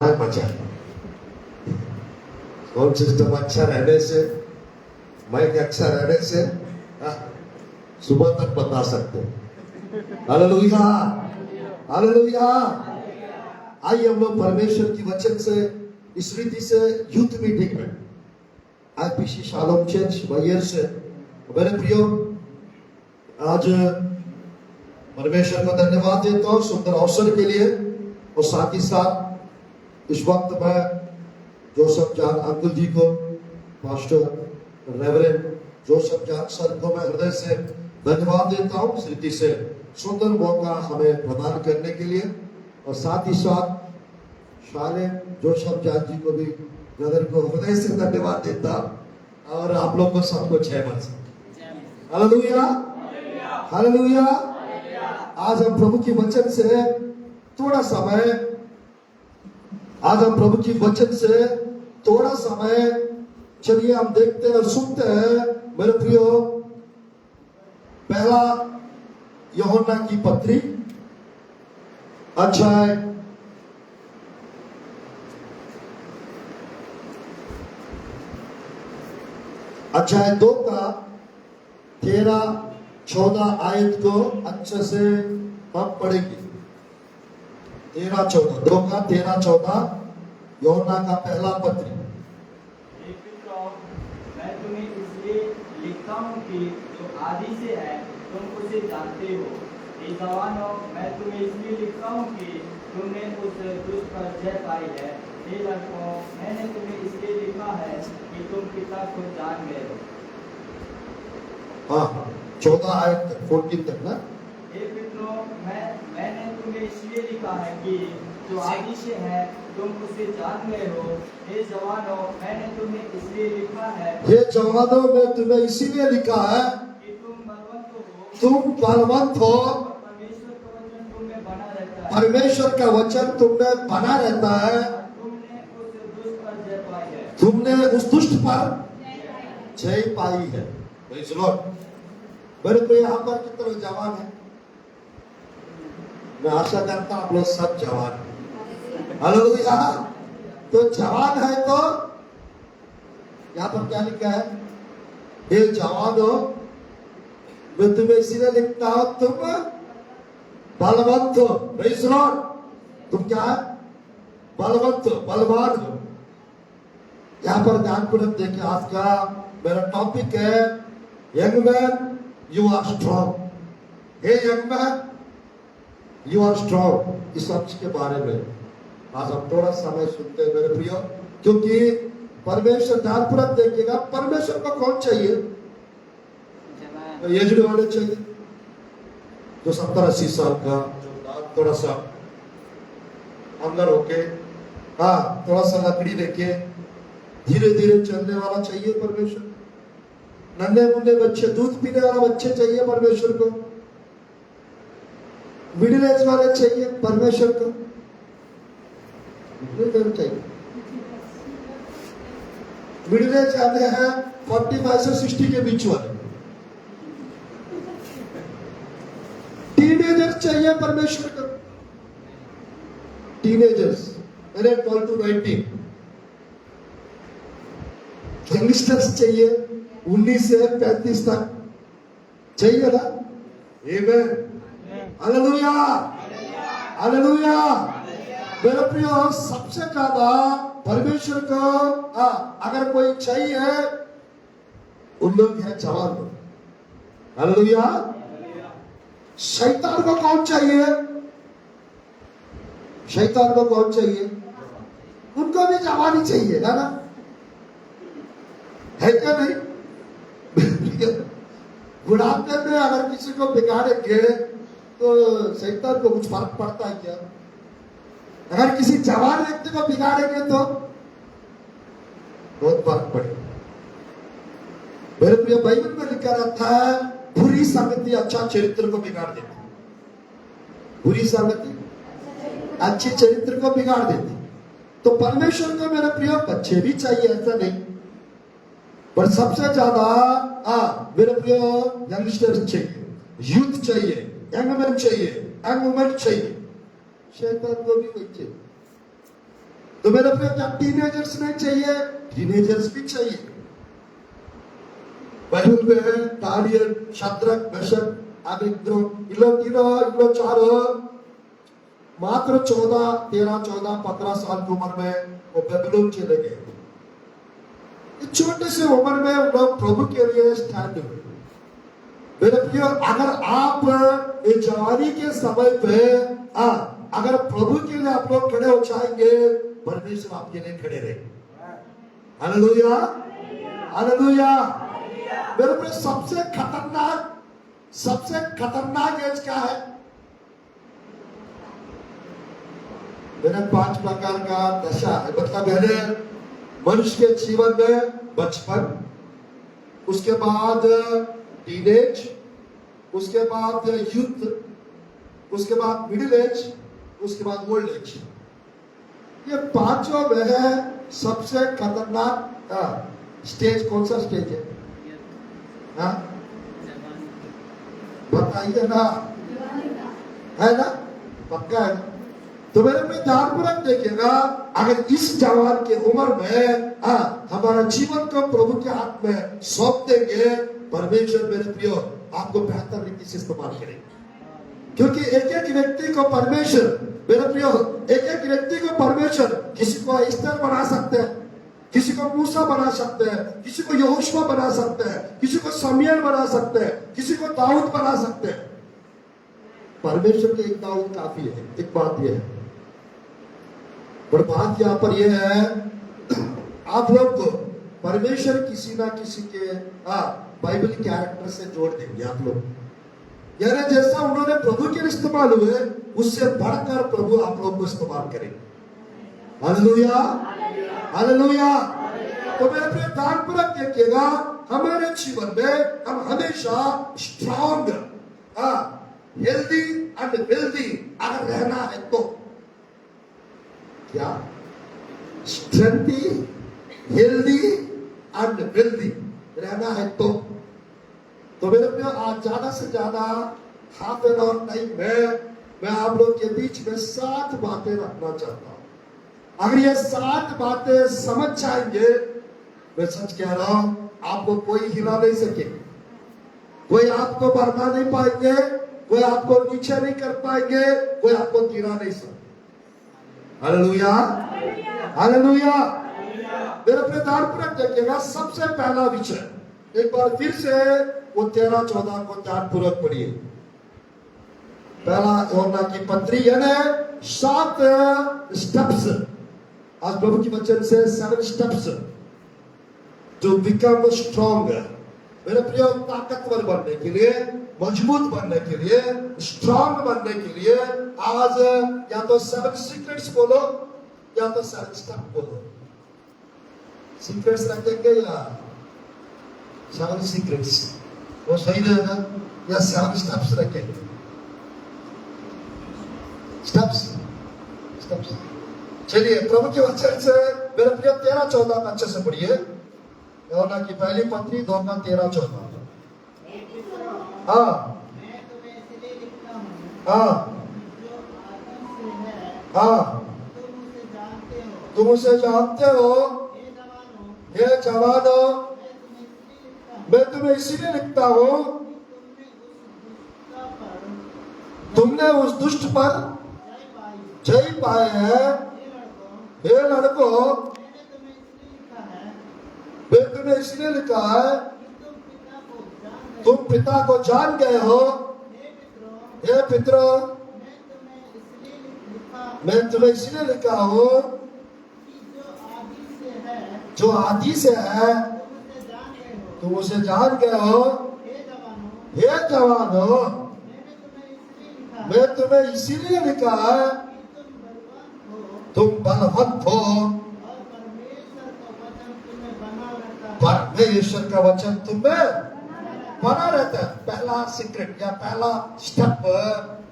मजा sound system अच्छा रहने से, माइक अच्छा रहने से सुबह तक बता सकते हैं। Hallelujah, hallelujah. आइए हम लोग परमेश्वर की वचन से, इस रीति से यूथ मीटिंग में आईपीसी शालोम चर्च वायर से मेरे प्रियो, आज परमेश्वर को धन्यवाद देता हूँ सुंदर अवसर के लिए। और साथ ही साथ इस वक्त मैं जोसेफ जान अंकल जी को, पास्टर रेवरेंड जोसेफ जान सर को मैं हृदय से धन्यवाद देता हूँ इस रीति से सुंदर मौका हमें प्रदान करने के लिए। और साथ ही साथ शाले जोसेफ जान जी को भी, ब्रदर को हृदय से धन्यवाद देता हूँ। और आप लोग को सबको जय मसीह। Hallelujah, hallelujah. आज हम प्रभु की वचन से थोड़ा समय चलिए हम देखते हैं और सुनते हैं मेरे प्रियो। पहला यूहन्ना की पत्री अध्याय 2 का 13-14 आयत को अच्छे से हम पढ़ेंगे। 13-14, 2 का 13-14 यूहन्ना का पहला पत्री। मैं तुम्हें इसलिए लिखता हूँ कि जो आदि से है तुम उसे जानते हो। हे जवानों, मैं तुम्हें इसलिए लिखता हूँ कि तुमने उस दुष्ट पर जय पाई है। हे लड़कों, मैंने तुम्हें इसलिए लिखा है कि तुम पिता को जान गए हो। हाँ, 14 आयत 14 तक ना। हे पितरों, मैंने तुम्हें इसलिए लिखा है कि जो आदि से है तुम उसे जान गए हो। हे जवानों, मैंने तुम्हें इसलिए लिखा है हे जवानों, मैं तुम्हें इसीलिए लिखा है कि तुम बलवंत हो। परमेश्वर का वचन तुम में बना रहता है। परमेश्वर का वचन तुम में बना रहता है। तुमने उस दुष्ट पर जय पाई है। Praise Lord. मेरे को यहाँ पर कितने जवान है? मैं आशा करता हूँ आप लोग सब जवान हैं। हालेलुया। तो जवान है तो यहाँ पर क्या लिखा है? हे जवानों, मैं तुम्हें इसीलिए लिखता हूं तुम बलवंत हो। Praise Lord. तुम क्या है? बलवंत हो, बलवान हो। यहाँ पर ध्यानपूर्वक देखिए, आज का मेरा टॉपिक है young man you are strong. Hey young man you are strong, इस शब्द के बारे में आज हम थोड़ा समय सुनते हैं मेरे प्रियो। क्योंकि परमेश्वर, ध्यानपूर्वक देखिएगा, परमेश्वर को कौन चाहिए? ये जुड़े वाले चाहिए जो 70-80 साल का, जो थोड़ा सा अंदर होके, हाँ थोड़ा सा लकड़ी लेके धीरे धीरे चलने वाला चाहिए परमेश्वर। नन्हे मुन्ने बच्चे, दूध पीने वाला बच्चे चाहिए परमेश्वर को। मिडिल एज वाले चाहिए परमेश्वर को। चाहिए मिडिल एज आते हैं 45 से 60 के बीच वाले। टीनेजर्स चाहिए परमेश्वर को। Teenagers 12 to 19। यंगस्टर्स चाहिए 19 से 35 तक चाहिए ना। आमेन, हालेलुया, हालेलुया। मेरे प्रियो, सबसे ज्यादा परमेश्वर को अगर कोई चाहिए, उन लोग हैं जवान लोग। हालेलुया। शैतान को कौन चाहिए? शैतान को कौन चाहिए? उनको भी जवानी चाहिए ना, है क्या नहीं? बुढ़ापे में अगर किसी को बिगाड़ेंगे तो शैतान को कुछ फर्क पड़ता है क्या? अगर किसी जवान व्यक्ति को बिगाड़ेंगे तो बहुत फर्क पड़ेगा। मेरे प्रिय, बाइबल में लिखा रहता है बुरी संगति अच्छा चरित्र को बिगाड़ देती है। बुरी संगति अच्छे चरित्र को बिगाड़ देती। तो परमेश्वर को मेरे प्रिय बच्चे भी चाहिए, ऐसा नहीं, पर सबसे ज्यादा मेरे प्रिय यंगस्टर चाहिए, यूथ चाहिए, यंग मैन चाहिए, यंग वुमेन चाहिए। शैतान को भी वही चाहिए। तो मेरे प्रिय क्या टीनेजर्स नहीं चाहिए? टीनेजर्स भी चाहिए। बाइबल में है दानियल, शद्रक, मेशक, अबेदnego इन लोग चारों मात्र 13, 14, 15 साल की उम्र में वो बेबीलोन चले गए। इस छोटे से उम्र में वो लोग प्रभु के लिए स्टैंड हुए। मेरे प्रिय, अगर आप इस जवानी के समय पे अगर प्रभु के लिए आप लोग खड़े हो जाएंगे, परमेश्वर आपके लिए खड़े रहे। Hallelujah, hallelujah. मेरे प्रिय, सबसे खतरनाक एज क्या है? मेरे 5 प्रकार का दशा है। मतलब मनुष्य के जीवन में बचपन, उसके बाद टीनेज, उसके बाद यूथ, उसके बाद मिडिल एज, उसके बाद ओल्ड एज। ये पांचों में है सबसे खतरनाक स्टेज। कौन सा स्टेज है? बताइए ना, है ना? पक्का है ना? तो मेरे में ध्यानपूर्वक देखिएगा, अगर इस जवान के उम्र में हमारा जीवन को प्रभु के हाथ में सौंप देंगे, परमेश्वर मेरे प्रियो आपको बेहतर रीति से इस्तेमाल करेंगे। क्योंकि एक एक व्यक्ति को परमेश्वर, मेरे प्रियो, एक एक व्यक्ति को परमेश्वर किसी को एस्तर बना सकते हैं, किसी को मूसा बना सकते हैं, किसी को यहोशुआ बना सकते हैं, किसी को शमूएल बना सकते हैं, किसी को दाऊद बना सकते हैं। परमेश्वर के एक दाऊद काफी है। एक बात यह है, और बात यहाँ पर यह है, आप लोग को परमेश्वर किसी ना किसी के बाइबल कैरेक्टर से जोड़ देंगे आप लोग। यानी जैसा उन्होंने प्रभु के लिए इस्तेमाल हुए, उससे बढ़कर प्रभु आप लोग को इस्तेमाल करेंगे। Hallelujah, hallelujah. तो मेरे प्रिय, ध्यानपूर्वक देखिएगा, हमारे जीवन में हम हमेशा स्ट्रॉन्ग, हेल्दी एंड वेल्दी अगर रहना है तो क्या? स्ट्रेंथी, हेल्दी एंड वेल्दी रहना है तो मेरे प्रिय, आज ज्यादा से ज्यादा हाफ एन आवर टाइम में मैं आप लोग के बीच में 7 बातें रखना चाहता हूं। अगर ये 7 बातें समझ जाएंगे, मैं सच कह रहा हूं, आपको कोई हिला नहीं सके, कोई आपको बढ़ा नहीं पाएंगे, कोई आपको नीचे नहीं कर पाएंगे, कोई आपको गिरा नहीं सकते। Hallelujah, hallelujah. मेरे प्रिय, ध्यानपूर्वक देखिएगा, सबसे पहला विषय, एक बार फिर से वो 13-14 को ध्यानपूर्वक पढ़िए। पहला यूहन्ना की पत्री, यानी 7 स्टेप्स। आज प्रभु की वचन से 7 स्टेप्स टू बिकम स्ट्रॉन्ग। मेरे प्रिय, ताकतवर बनने के लिए, मजबूत बनने के लिए, स्ट्रॉन्ग बनने के लिए आज या तो 7 सीक्रेट्स बोलो या तो 7 स्टेप बोलो। सीक्रेट्स रखेंगे या 7 सीक्रेट्स, वो सही रहेगा, या 7 स्टेप्स रखेंगे? Steps, steps. चलिए प्रभु के वचन से मेरे प्रिय 13-14 अच्छे से पढ़िए। यूहन्ना की पहली पत्री 2 का 13-14। हाँ, हाँ, हाँ। तुम उसे जानते हो, हे जवानों, मैं तुम्हें इसीलिए लिखता हूं, तुमने उस दुष्ट पर जय पाए हैं। हे लड़कों, मैं तुम्हें इसलिए लिखा है, तुम पिता को जान गए हो। हे पितरों, मैं तुम्हें इसलिए लिखा हूं, जो आदि से है तुम उसे जान गए हो। हे जवानों, मैं तुम्हें इसीलिए लिखा है, तुम बलवंत हो, परमेश्वर का वचन तुम्हें बना रहता है। पहला सीक्रेट या पहला स्टेप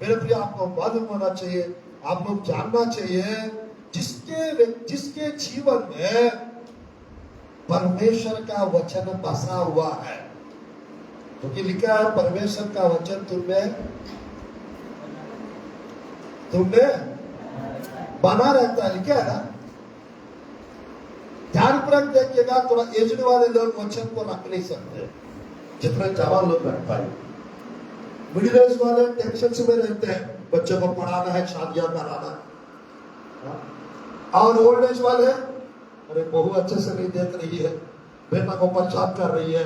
मेरे प्रिय आपको मालूम होना चाहिए, आप लोग जानना चाहिए, जिसके जीवन में परमेश्वर का वचन बसा हुआ है। क्योंकि लिखा है परमेश्वर का वचन तुम्हें बना रहता है, लिखा है ना। ध्यानपूर्वक देखिएगा, थोड़ा एजड वाले लोग वचन को रख नहीं सकते जितने जवान लोग रख पाए। मिडिल एज वाले टेंशन में रहते हैं, बच्चों को पढ़ाना है, शादियां कराना है। और ओल्ड एज वाले, अरे बहू अच्छे से नहीं देख रही है, बेटा को परेशान कर रही है,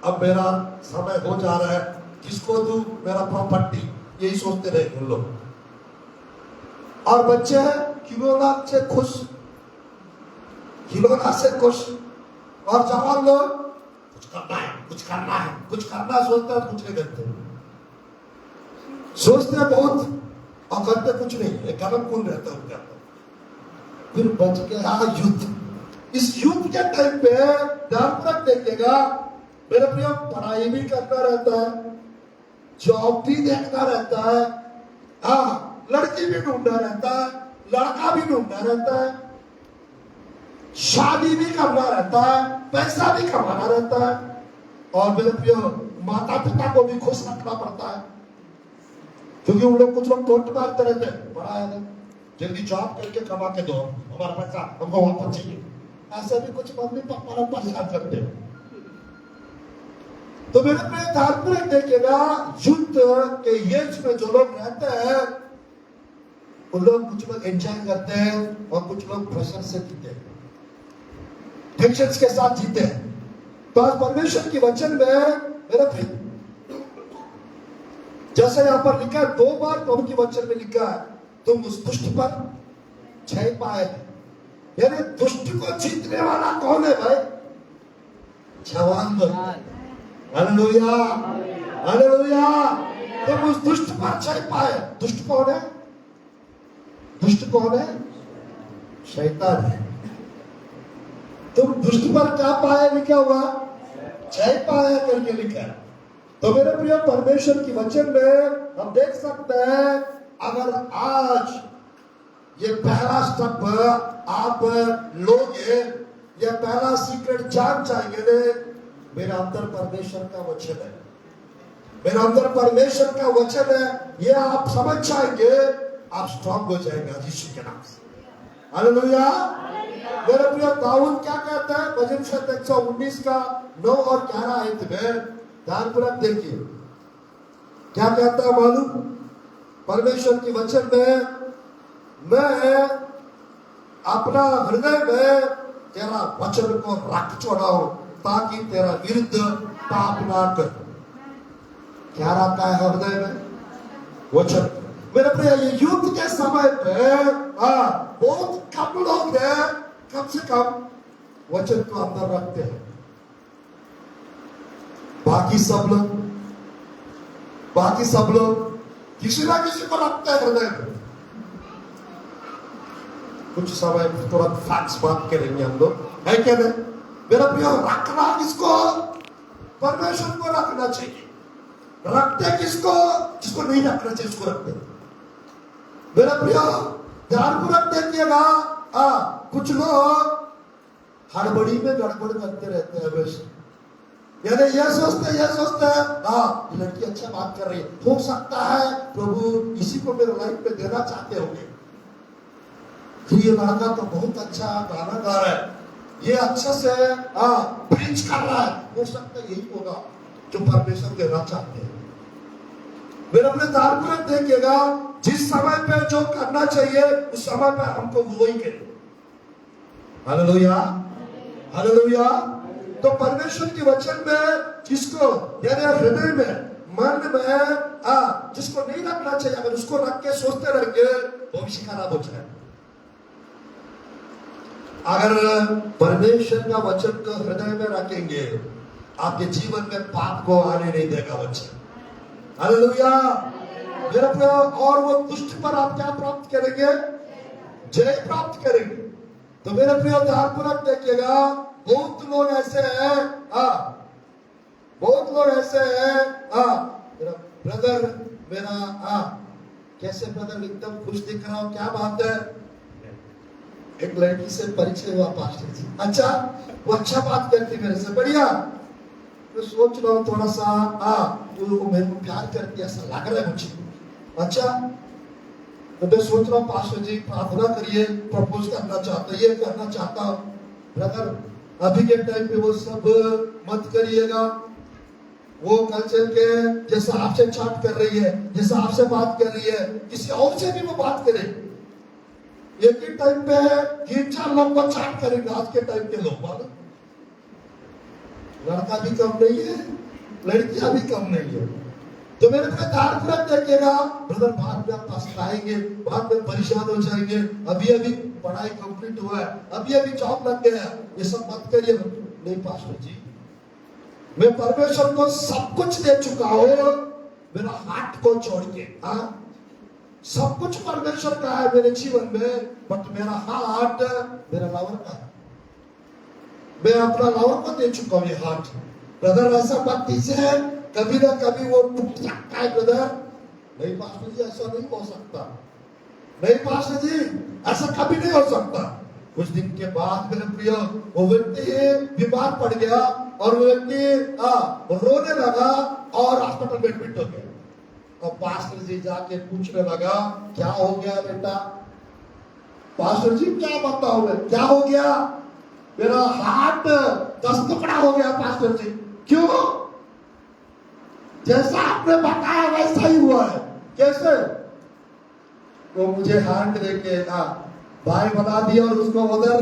अब मेरा समय हो जा रहा है, किसको दूं मेरा प्रॉपर्टी, यही सोचते रहे उन लोग। और बच्चे खिलौना से खुश, खिलौना से खुश। और जवान लोग कुछ करना है, कुछ करना है, कुछ करना सोचते हैं, कुछ नहीं करते, सोचते हैं बहुत और करते कुछ नहीं, एक गरम कून रहता है उनके अंदर। फिर बच गया युद्ध। इस युद्ध के टाइम पे ध्यान देखिएगा मेरे प्रिय, पढ़ाई भी करना रहता है, जॉब भी देखना रहता है, हाँ लड़की भी ढूंढना रहता है, लड़का भी ढूंढना रहता है, शादी भी करना रहता है, पैसा भी कमाना रहता है, और मेरे प्रिय माता पिता को भी खुश रखना पड़ता है, क्योंकि उन लोग कुछ लोग टोट मारते रहते हैं, बड़ा है जल्दी जॉब करके कमा के दो, हमारा पैसा हमको वापस चाहिए। ऐसे भी कुछ मम्मी पापा लोग परेशान करते हैं। तो मेरे प्रिय धार्मिक देखिएगा, युद्ध के एज में जो लोग रहते हैं उन लोग, कुछ लोग एंजॉय करते हैं और कुछ लोग प्रेशर से जीते हैं, टेंशन के साथ जीते हैं। तो आज परमेश्वर की वचन में मेरे प्रिय, जैसे यहां पर लिखा है, 2 बार प्रभु की वचन में लिखा है, तुम उस दुष्ट पर जय पाए। यानी दुष्ट को जीतने वाला कौन है भाई? जवान लोग। Hallelujah, hallelujah. तुम उस दुष्ट पर जय पाए। दुष्ट कौन है? दुष्ट कौन है? शैतान है। तुम दुष्ट पर क्या पाए लिखा हुआ? जय पाए करके लिखा है। तो मेरे प्रिय, परमेश्वर की वचन में हम देख सकते हैं, अगर आज ये पहला स्टेप आप लोगे, ये पहला सीक्रेट जान जाएंगे, मेरे अंदर परमेश्वर का वचन है, मेरे अंदर परमेश्वर का वचन है, ये आप समझ जाएंगे, आप स्ट्रॉन्ग हो जाएंगे यीशु के नाम से। हालेलुया। मेरे प्रिय, दाऊद क्या कहता है भजन संहिता 119 का 9 और 11 आयत में, ध्यानपूर्वक देखिए क्या कहता है मालूम? परमेश्वर की वचन में, मैं अपना हृदय में तेरा वचन को रख छोड़ाऊं ताकि तेरा विरुद्ध पाप ना कर। क्या रखा है हृदय में? वचन। मेरे प्रिय, ये युद्ध के समय पे बहुत कम लोग हैं, कम से कम वचन को अंदर रखते हैं। बाकी सब लोग किसी ना किसी को रखते हैं हृदय में। कुछ समय तुरंत फैक्ट्स बात करेंगे हम लोग, है क्या नहीं? मेरा प्रिय, रखना किसको? परमेश्वर को रखना चाहिए। रखते किसको? जिसको नहीं रखना चाहिए उसको रखते। मेरा प्रिय, ध्यानपूर्वक देखिएगा, कुछ लोग हड़बड़ी में गड़बड़ करते रहते हैं हमेशा। यानी ये सोचते हैं, लड़की अच्छा बात कर रही है, हो सकता है प्रभु इसी को मेरे लाइफ में देना चाहते होंगे, ये लड़का तो बहुत अच्छा गाना गा रहा है, ये अच्छा से प्रीच कर रहा है, हो सकता है यही होगा जो परमेश्वर देना चाहते हैं। मेरे अपने धार्मिक देखिएगा, जिस समय पे जो करना चाहिए उस समय पे हमको वो ही करें। Hallelujah, hallelujah. तो परमेश्वर के वचन में जिसको, यानी हृदय में, मन में जिसको नहीं रखना चाहिए, अगर उसको रख के सोचते रहेंगे, भविष्य खराब हो जाए। अगर परमेश्वर का वचन को हृदय में रखेंगे, आपके जीवन में पाप को आने नहीं देगा वचन। हालेलुया। मेरे प्रिय, और वो दुष्ट पर आप क्या प्राप्त करेंगे? जय प्राप्त करेंगे। तो मेरे प्रिय, ध्यानपूर्वक देखिएगा, बहुत लोग ऐसे हैं, बहुत लोग ऐसे हैं, मेरा ब्रदर, मेरा कैसे ब्रदर एकदम खुश दिख रहा हूं, क्या बात है? एक लड़की से परिचय हुआ पास्टर जी, अच्छा वो अच्छा बात करती मेरे से, बढ़िया। तो सोच रहा हूँ थोड़ा सा, वो मेरे को प्यार करती, ऐसा लग रहा है मुझे। अच्छा, तो मैं सोच रहा हूँ पास्टर जी प्रार्थना करिए, प्रपोज करना चाहता, ये करना चाहता हूँ। ब्रदर अभी के टाइम पे वो सब मत करिएगा। वो कल चल के जैसा आपसे चैट कर रही है, जैसा आपसे बात कर रही है, किसी और से भी वो बात करे। एक ही टाइम पे 3-4 लोग को चैट करेंगे आज के टाइम के लोग। मालूम, लड़का भी कम नहीं है, लड़कियां भी कम नहीं है। तो मेरे को ध्यानपूर्वक देखिएगा ब्रदर, बाद में आप पछताएंगे, बाद में परेशान हो जाएंगे। अभी अभी पढ़ाई कंप्लीट हुआ है, अभी अभी जॉब लग गया है, ये सब मत करिए। नहीं पास्टर जी, मैं परमेश्वर को सब कुछ दे चुका हूं, मेरा हार्ट को छोड़ के। हाँ, सब कुछ परमेश्वर का है मेरे जीवन में, बट मेरा हार्ट मेरा लवर का है। मैं अपना लवर को दे चुका हूं ये हार्ट। ब्रदर ऐसा मत कीजिए, कभी ना कभी वो टूट सकता है ब्रदर। नहीं पास्टर जी, ऐसा नहीं हो सकता। नहीं पास्टर जी, ऐसा कभी नहीं हो सकता। कुछ दिन के बाद मेरे प्रिय, वो व्यक्ति बीमार पड़ गया और वो व्यक्ति रोने लगा और हॉस्पिटल में एडमिट हो गया। और पास्टर जी जाके पूछने लगा, क्या हो गया बेटा? पास्टर जी क्या बताऊं मैं, क्या हो गया? मेरा हार्ट 10 टुकड़ा हो गया पास्टर जी। क्यों? जैसा आपने बताया वैसा ही हुआ है। कैसे? वो मुझे हार्ट देके भाई बना दिया और उसको उधर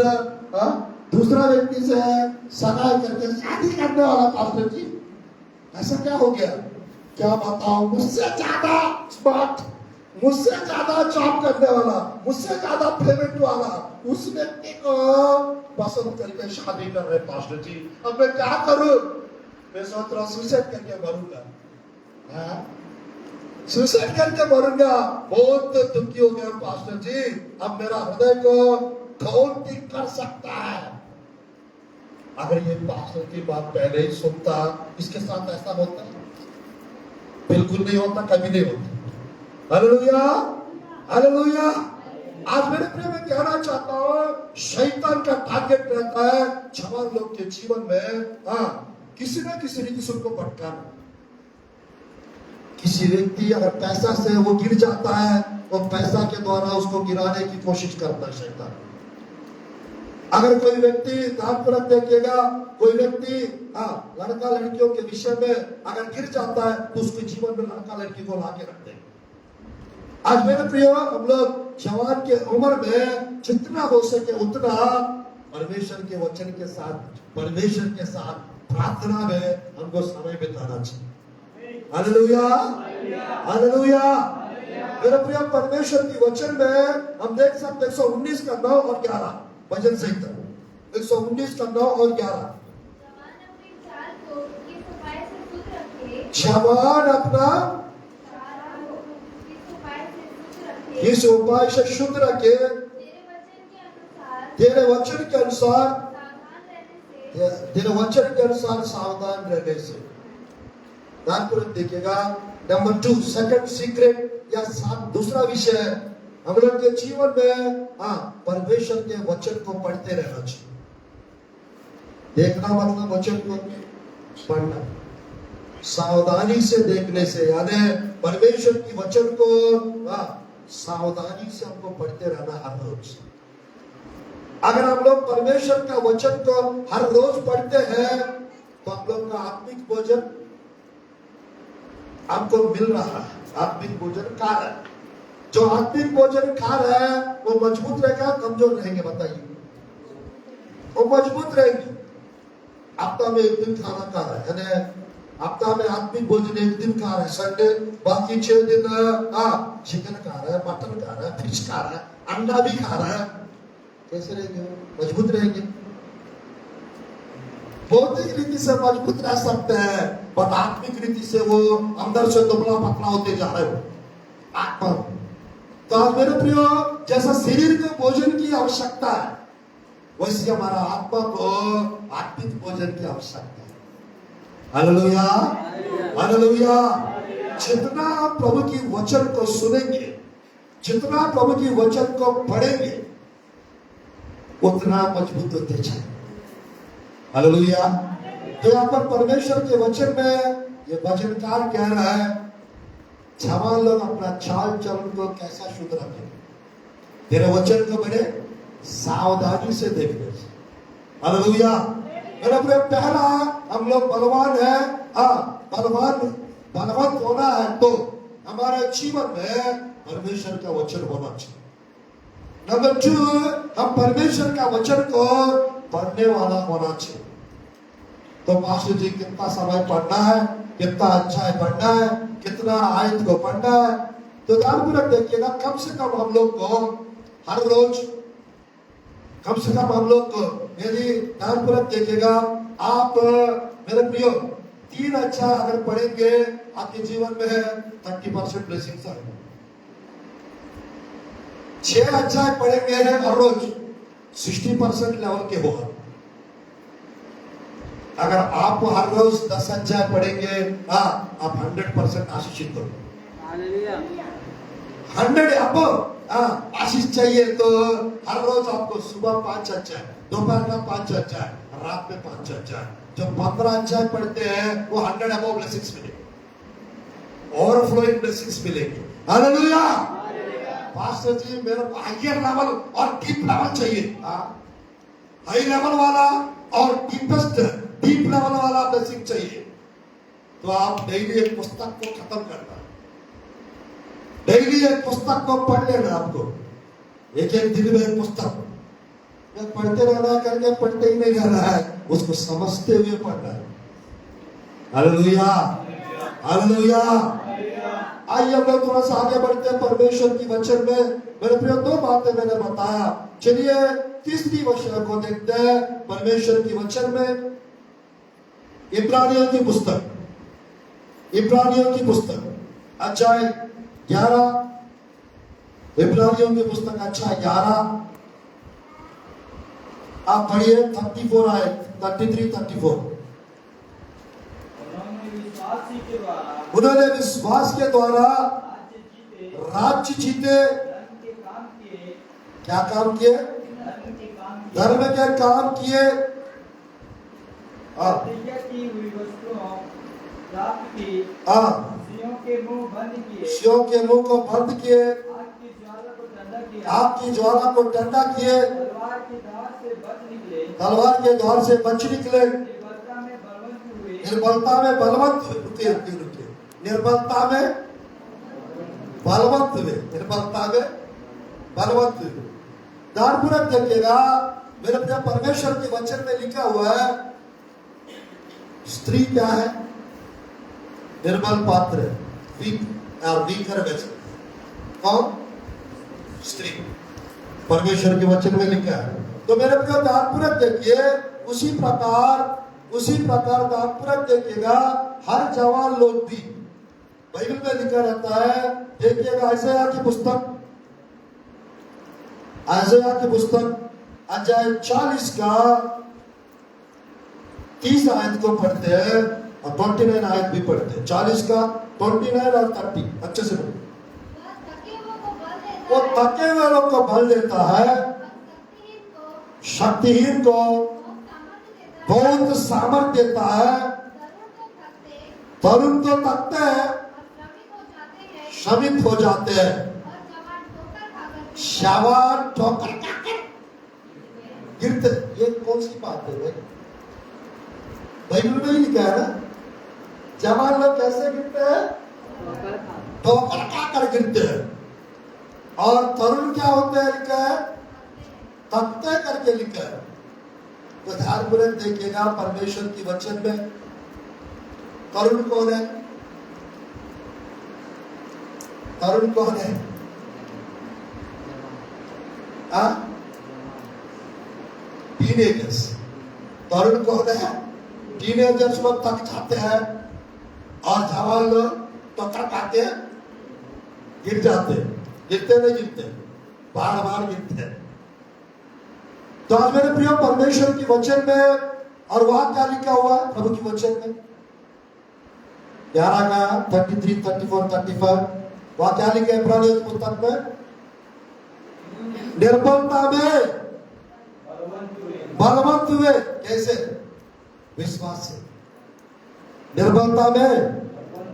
दूसरा व्यक्ति से सगाई करके शादी करने वाला पास्टर जी। ऐसा क्या हो गया? क्या बताऊं, मुझसे ज्यादा स्मार्ट, मुझसे ज्यादा जॉब करने वाला, मुझसे ज्यादा पेमेंट वाला उस व्यक्ति को पसंद करके शादी कर रहे पास्टर जी। अब मैं क्या करूं? मैं सोच रहा हूं सुसाइड करके मरूंगा। सुसाइड करके मरूंगा। बहुत दुखी हो गया पास्टर जी। अब मेरा हृदय को कौन ठीक कर सकता है? अगर ये पास्टर की बात पहले ही सुनता, इसके साथ ऐसा होता? बिल्कुल नहीं होता, कभी नहीं होता। Hallelujah, hallelujah. आज मेरे प्रिय में कहना चाहता हूं, शैतान का टारगेट रहता है जवान लोग के जीवन में किसी न किसी रीति से उनको भटकाना। किसी व्यक्ति अगर पैसा से वो गिर जाता है, वो पैसा के द्वारा उसको गिराने की कोशिश करता है शैतान। अगर कोई व्यक्ति, ध्यानपूर्वक देखिएगा, कोई व्यक्ति लड़का लड़कियों के विषय में अगर गिर जाता है तो उसके जीवन में लड़का लड़की को लाके रखते हैं। आज मेरे प्रिय, हम लोग जवान के उम्र में जितना हो सके उतना परमेश्वर के वचन के साथ, परमेश्वर के साथ प्रार्थना में हमको समय बिताना चाहिए। Hallelujah, hallelujah. मेरे प्रिय, परमेश्वर की वचन में हम देख सकते 119 का 9 और 11 भजन संहिता 119 का 9 और 11। जवान अपना इस उपाय से शुद्ध रखे, तेरे वचन के अनुसार, तेरे वचन के अनुसार सावधान रहने से। ध्यानपूर्वक देखिएगा। नंबर 2, सेकंड सीक्रेट या दूसरा विषय, हम लोग के जीवन में परमेश्वर के वचन को पढ़ते रहना चाहिए। देखना मतलब वचन को पढ़ना, सावधानी से देखने से, यानी परमेश्वर की वचन को सावधानी से हमको पढ़ते रहना हर रोज। अगर हम लोग परमेश्वर का वचन को हर रोज पढ़ते हैं तो हम लोग का आत्मिक भोजन आपको मिल रहा है। आत्मिक भोजन खा रहा है। जो आत्मिक भोजन खा रहा है वो मजबूत रहेगा, कमजोर रहेंगे? बताइए। वो मजबूत रहेंगे। हफ्ता में एक दिन खाना खा रहा है, यानी हफ्ता में आत्मिक भोजन एक दिन खा रहा है संडे, बाकी 6 दिन चिकन खा रहा है, मटन खा रहा है, फिश खा रहा है, अंडा भी खा रहा है। कैसे रहेंगे? मजबूत रहेंगे। भौतिक रीति से मजबूत रह सकते हैं, बट आत्मिक रीति से वो अंदर से दुबला पतला होते जा रहे हो। आत्मा तो आज मेरे प्रियो, जैसा शरीर के भोजन की आवश्यकता है, वैसे हमारा आत्मा को आत्मिक भोजन की आवश्यकता है। Hallelujah, hallelujah. जितना प्रभु की वचन को सुनेंगे, जितना प्रभु की वचन को पढ़ेंगे, उतना मजबूत होते जाएंगे। हालेलुया। तो यहाँ पर परमेश्वर के वचन में ये वचनकार कह रहा है, जवान लोग अपना चाल चलन को कैसा शुद्ध रखें, तेरे वचन को बड़े सावधानी से देखने से। हालेलुया। मेरे प्रिय, पहला हम लोग बलवान है, बलवंत होना है तो हमारे जीवन में परमेश्वर का वचन होना चाहिए। नंबर 2, हम परमेश्वर का वचन को पढ़ने वाला होना चाहिए। तो पास्टर जी कितना समय पढ़ना है, कितना अध्याय पढ़ना है, कितना आयत को पढ़ना है, तो ध्यानपूर्वक देखिएगा। कम से कम हम लोग को हर रोज, कम से कम हम लोग को, यदि ध्यानपूर्वक देखिएगा आप मेरे प्रियो, 3 अध्याय अगर पढ़ेंगे आपके जीवन में 30% ब्लेसिंग्स आएगा। 6 अध्याय पढ़ेंगे हर रोज 60% लेवल के होगा। अगर आप हर रोज 10 अध्याय पढ़ेंगे, आप 100% आशीषित होंगे। 100 आपको आशीष चाहिए तो हर रोज आपको सुबह 5 अध्याय, दोपहर में 5 अध्याय, रात में 5 अध्याय, जो 15 अध्याय पढ़ते हैं वो 100 अबव ब्लेसिंग्स मिलेंगे, ओवरफ्लोइंग ब्लेसिंग्स मिलेंगे। हालेलुया। पास्टर जी मेरे को हायर लेवल और डीप लेवल चाहिए, हाई लेवल वाला और डीप लेवल वाला ब्लेसिंग चाहिए, तो आप डेली एक पुस्तक को खत्म करना, डेली एक पुस्तक को पढ़ लेना। आपको एक दिन में एक पुस्तक पढ़ते रहना, करके पढ़ते ही नहीं रहना है, उसको समझते हुए पढ़ना है। Hallelujah, hallelujah. आइए हम लोग थोड़ा सा आगे बढ़ते हैं परमेश्वर की वचन में। मेरे प्रिय, 2 बातें मैंने बताया, चलिए तीसरी वचन को देखते हैं परमेश्वर की वचन में। इब्रानियों की पुस्तक, इब्रानियों की पुस्तक अध्याय 11, इब्रानियों की पुस्तक अध्याय 11 आप पढ़िए 34 आए, 33-34। उन्होंने विश्वास के द्वारा राज्य जीते, क्या काम किए? धर्म के काम किए, सियों के मुंह को बंद किए, आग की ज्वाला को ठंडा किए, तलवार के द्वार से बच निकले, निर्बलता में बलवंत हुए, निर्बलता में बलवंत हुए, निर्बलता में बलवंत हुए। ध्यानपूर्वक देखिएगा, मेरे प्रिय, परमेश्वर के वचन में लिखा हुआ है स्त्री क्या है? निर्बल पात्र, वीकर वेसल। कौन? स्त्री। परमेश्वर के वचन में लिखा है। तो मेरे प्रिय, ध्यानपूर्वक देखिए, उसी प्रकार ध्यानपूर्वक देखिएगा, हर जवान लोग भी, बाइबल में लिखा रहता है, देखिएगा यशायाह की पुस्तक, यशायाह की पुस्तक अध्याय 40 का 30 आयत को पढ़ते हैं और 29 आयत भी पढ़ते हैं। 40 का 29 और 30 अच्छे से पढ़ते। वो थके हुए लोग को बल देता है, शक्तिहीन को बहुत सामर्थ्य देता है। तरुण तो थकते हैं, श्रमित हो जाते हैं, जवान ठोकर खाकर गिरते। ये कौन सी बात है? बाइबल में ही लिखा है ना, जवान लोग कैसे गिरते हैं? ठोकर खाकर गिरते हैं। और तरुण क्या होते हैं लिखा है? थकते करके लिखा है। तो ध्यानपूर्वक देखिएगा परमेश्वर की वचन में तरुण कौन है? तरुण कौन है? टीनेजर्स। तरुण कौन है? टीनेजर्स लोग थक जाते हैं और जवान लोग तो थक आते हैं, गिर जाते हैं। गिरते नहीं गिरते, बार बार गिरते हैं। तो आज मेरे प्रिय, परमेश्वर की वचन में, और वहां क्या लिखा हुआ है प्रभु की वचन में? 11 का 33, 34, 35 वहां क्या लिखा है इब्रानियों की पुस्तक में? निर्बलता में बलवंत हुए। कैसे? विश्वास से। निर्बलता में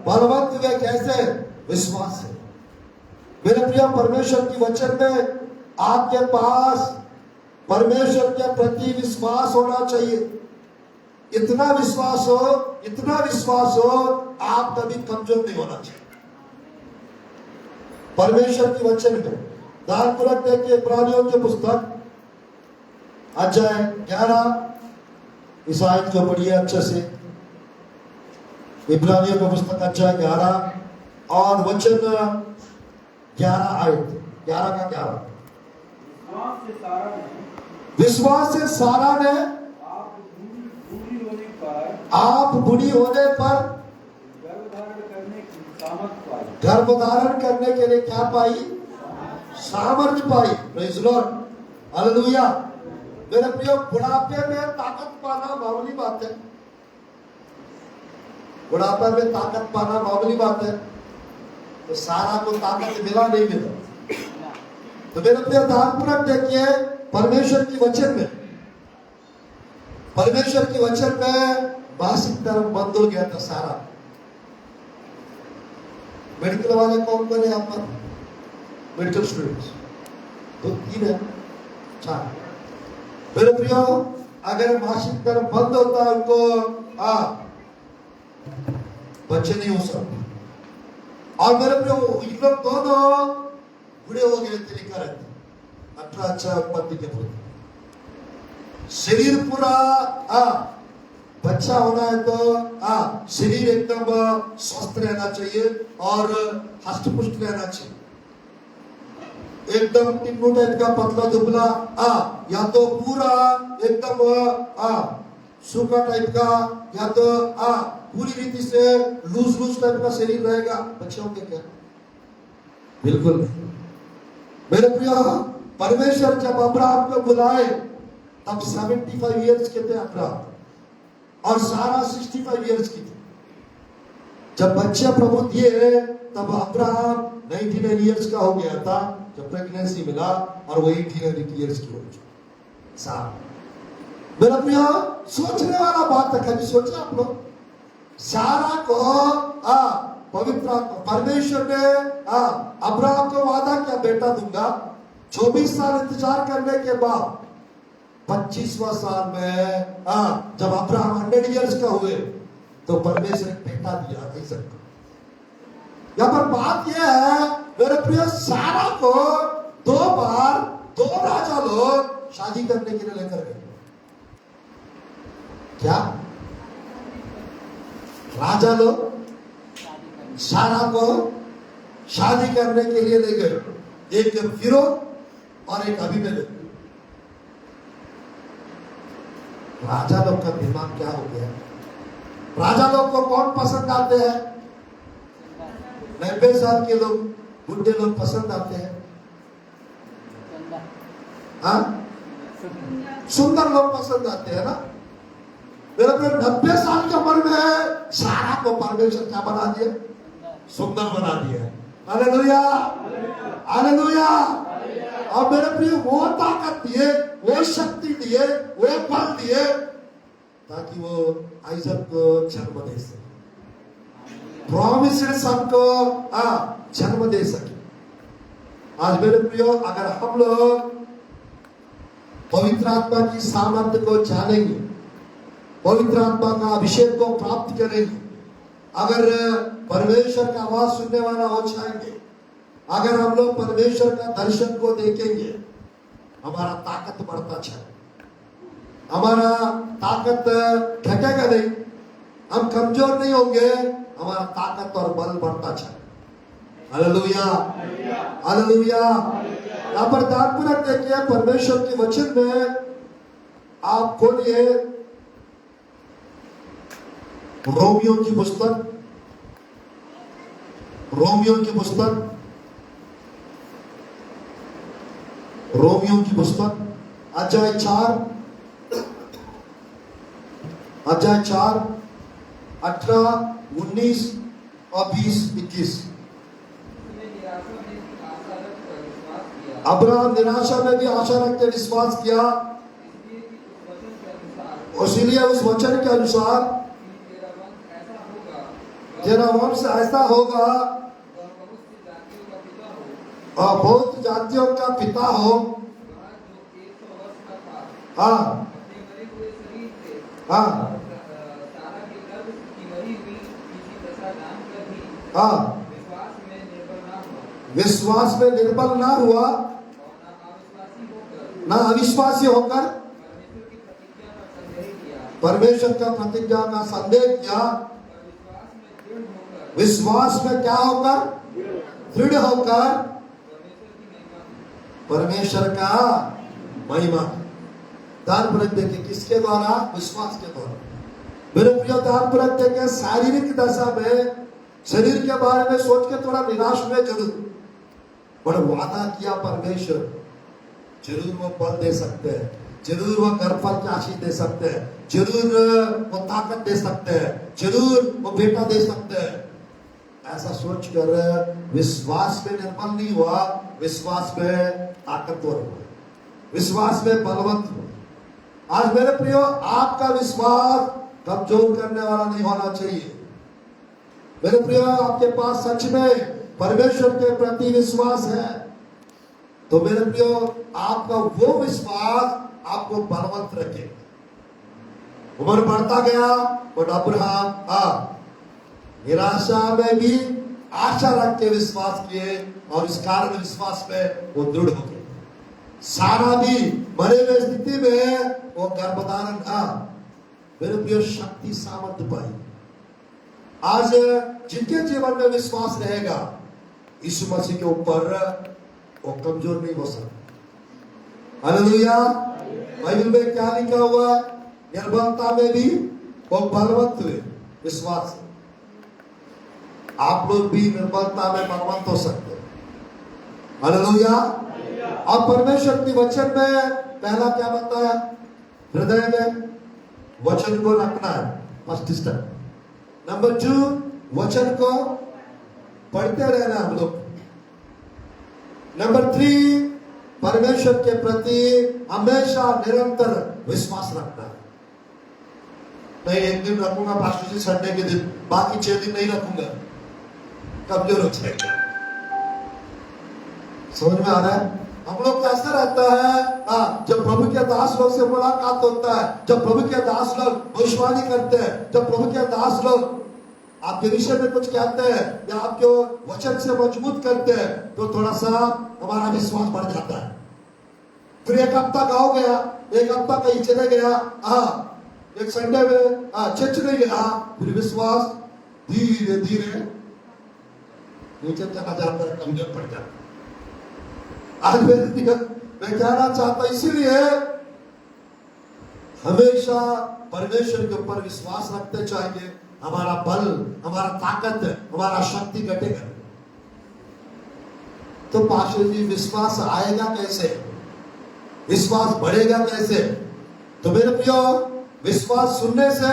बलवंत हुए कैसे? विश्वास से। मेरे प्रिय, परमेश्वर की वचन में आपके पास परमेश्वर के प्रति विश्वास होना चाहिए। इतना विश्वास हो आप कभी कमजोर नहीं होना चाहिए। परमेश्वर के वचन में ध्यान पूर्वक देखिए, इब्रानियों की पुस्तक अध्याय 11, इस आयत को पढ़िए अच्छे से। इब्रानियों की पुस्तक अध्याय 11 और वचन 11 आयत 11 का 11। विश्वास से सारा ने आप बुरी होने पर गर्भधारण करने के लिए क्या पाई? सामर्थ्य पाई। Praise Lord, hallelujah. मेरे प्रियो, बुढ़ापे में ताकत पाना मामूली बात है। बुढ़ापे में ताकत पाना मामूली बात है। तो सारा को ताकत मिला नहीं मिला। तो मेरे प्रियो, ध्यानपूर्वक देखिए, परमेश्वर की वचन में मासिक धर्म बंद हो गया था सारा। मेडिकल वाले कौन कौन है यहाँ पर? मेडिकल स्टूडेंट्स तो 3 है, 4। मेरे प्रियो, अगर मासिक धर्म बंद होता है उनको बच्चे नहीं हो सकते। और मेरे प्रियो, इन लोग दोनों बुढ़े हो गए थे, लिखा रहता 18 उत्पत्ति के पूर्व। शरीर पूरा बच्चा होना है तो शरीर एकदम स्वस्थ रहना चाहिए और हष्ट पुष्ट रहना चाहिए। एकदम टिप्पू टाइप का पतला दुबला या तो पूरा एकदम सूखा टाइप का, या तो पूरी रीति से लूज टाइप का शरीर रहेगा। बच्चे होंगे क्या? बिल्कुल नहीं। मेरे प्रिय, परमेश्वर जब अब्राहम को बुलाए तब 75 इयर्स के थे अब्राहम, और सारा 65 इयर्स की थी। जब बच्चे प्रभु दिए तब अब्राहम 99 इयर्स का हो गया था। जब प्रेगनेंसी मिला और वो 89 इयर्स की हो चुकी। सारा मेरा प्रिय, सोचने वाला बात है। कभी सोचा आप लोग? सारा को पवित्र परमेश्वर ने अब्राहम को वादा किया, बेटा दूंगा। 24 साल इंतजार करने के बाद 25वां साल में जब अब्राहम 100 इयर्स का हुए तो परमेश्वर ने बेटा दिया। यहाँ पर बात यह है मेरे प्रिय, सारा को 2 बार 2 राजा लोग शादी करने के लिए लेकर गए। क्या राजा लोग सारा को शादी करने के लिए ले गए? एक फिरौन और एक अबीमेलेक। राजा लोग का दिमाग क्या हो गया? राजा लोग को कौन पसंद आते हैं? 90 साल के लोग, बुढ़े लोग पसंद आते हैं। सुंदर लोग पसंद आते हैं ना। मेरे 90 साल की उम्र में सारा को परमेश्वर क्या बना दिया? सुंदर बना दिया। Hallelujah, hallelujah. और मेरे प्रिय, वो ताकत दिए, वो शक्ति दिए, वो बल दिए ताकि वो आइजक को जन्म दे सके, प्रॉमिस्ड सन को जन्म दे सके। आज मेरे प्रियो, अगर हम लोग पवित्र आत्मा की सामर्थ्य को जानेंगे, पवित्र आत्मा का अभिषेक को प्राप्त करेंगे, अगर परमेश्वर का आवाज सुनने वाला हो जाएंगे, अगर हम लोग परमेश्वर का दर्शन को देखेंगे, हमारा ताकत बढ़ता जाए, हमारा ताकत घटेगा नहीं, हम कमजोर नहीं होंगे, हमारा ताकत और बल बढ़ता जाए। Hallelujah, hallelujah. यहाँ पर ध्यानपूर्वक देखिए, परमेश्वर के वचन में आप खोलिए रोमियो की पुस्तक, रोमियो की पुस्तक, रोमियो की पुस्तक अध्याय 4, 18, 19 और 20, 21। अब्राहम निराशा में भी आशा रखते विश्वास किया, इसीलिए उस वचन के अनुसार तेरा वंश ऐसा होगा और बहुत जातियों का पिता हो। हाँ अपने मरे हुए शरीर से हाँ सारा के गर्भ की मरी हुई किसी दशा जानकर भी हाँ विश्वास में निर्भर ना हुआ विश्वास में निर्बल ना हुआ, और ना अविश्वासी होकर ना अविश्वासी होकर परमेश्वर की प्रतिज्ञा का संदेह किया, परमेश्वर का प्रतिज्ञा का संदेह किया, पर विश्वास में दृढ़ होकर विश्वास में क्या होकर, दृढ़ होकर परमेश्वर की महिमा परमेश्वर का महिमा। ध्यानपूर्वक देखिए, किसके द्वारा? विश्वास के द्वारा। मेरे प्रिय, ध्यानपूर्वक देखिए, शारीरिक दशा में शरीर के बारे में सोच के थोड़ा निराश हुए जरूर, पर वादा किया परमेश्वर, जरूर वो बल दे सकते हैं, जरूर वो गर्भफल की आशीष दे सकते हैं, जरूर वो ताकत दे सकते हैं, जरूर वो बेटा दे सकते हैं। ऐसा सोच कर विश्वास में निर्बल नहीं हुआ, विश्वास में ताकतवर हुआ, विश्वास में बलवंत हुआ। आज मेरे प्रियो, आपका विश्वास कमजोर करने वाला नहीं होना चाहिए। मेरे प्रियो, आपके पास सच में परमेश्वर के प्रति विश्वास है तो मेरे प्रियो, आपका वो विश्वास आपको बलवंत रखेगा। उम्र बढ़ता गया और अब्राहम निराशा में भी आशा रख के विश्वास किए और इस कारण विश्वास में वो दृढ़ हो गए। सारा भी मरे हुए स्थिति में वो गर्भधारण था। मेरे प्रिय, शक्ति सामर्थ्य पाई। आज जिनके जीवन में विश्वास रहेगा यीशु मसीह के ऊपर, वो कमजोर नहीं हो सकता। हालेलुया। बाइबल में क्या लिखा हुआ? निर्बलता में भी वो बलवंत हुए विश्वास से। आप लोग भी निर्बलता में बलवंत हो सकते हैं। हालेलुया। और परमेश्वर के वचन में पहला क्या बताया? हृदय में वचन को रखना है, फर्स्ट स्टेप। नंबर 2, वचन को पढ़ते रहना हम लोग। नंबर 3, परमेश्वर के प्रति हमेशा निरंतर विश्वास रखना है। नहीं एक दिन रखूंगा पास्टर जी संडे के दिन, बाकी 6 दिन नहीं रखूंगा, कमजोर हो जाएगा। समझ में आ रहा है? हम लोग कैसा रहता है, जब प्रभु के दास लोग से मुलाकात होता है, जब प्रभु के दास लोग भविष्यवाणी करते हैं, जब प्रभु के दास लोग आपके विषय में कुछ कहते हैं या आपके वचन से मजबूत करते हैं, तो थोड़ा सा हमारा विश्वास बढ़ जाता है। फिर एक हफ्ता का हो गया, एक हफ्ता कहीं चले गया, एक संडे में चर्च नहीं गया, फिर विश्वास धीरे धीरे नीचे चला जाता है, कमजोर पड़ जाता है। आज मैं कहना चाहता, इसीलिए हमेशा परमेश्वर के ऊपर विश्वास रखते चाहिए। हमारा बल, हमारा ताकत, हमारा शक्ति घटेगा। तो पास्टर जी विश्वास आएगा कैसे, विश्वास बढ़ेगा कैसे? तो मेरे प्रियो, विश्वास सुनने से,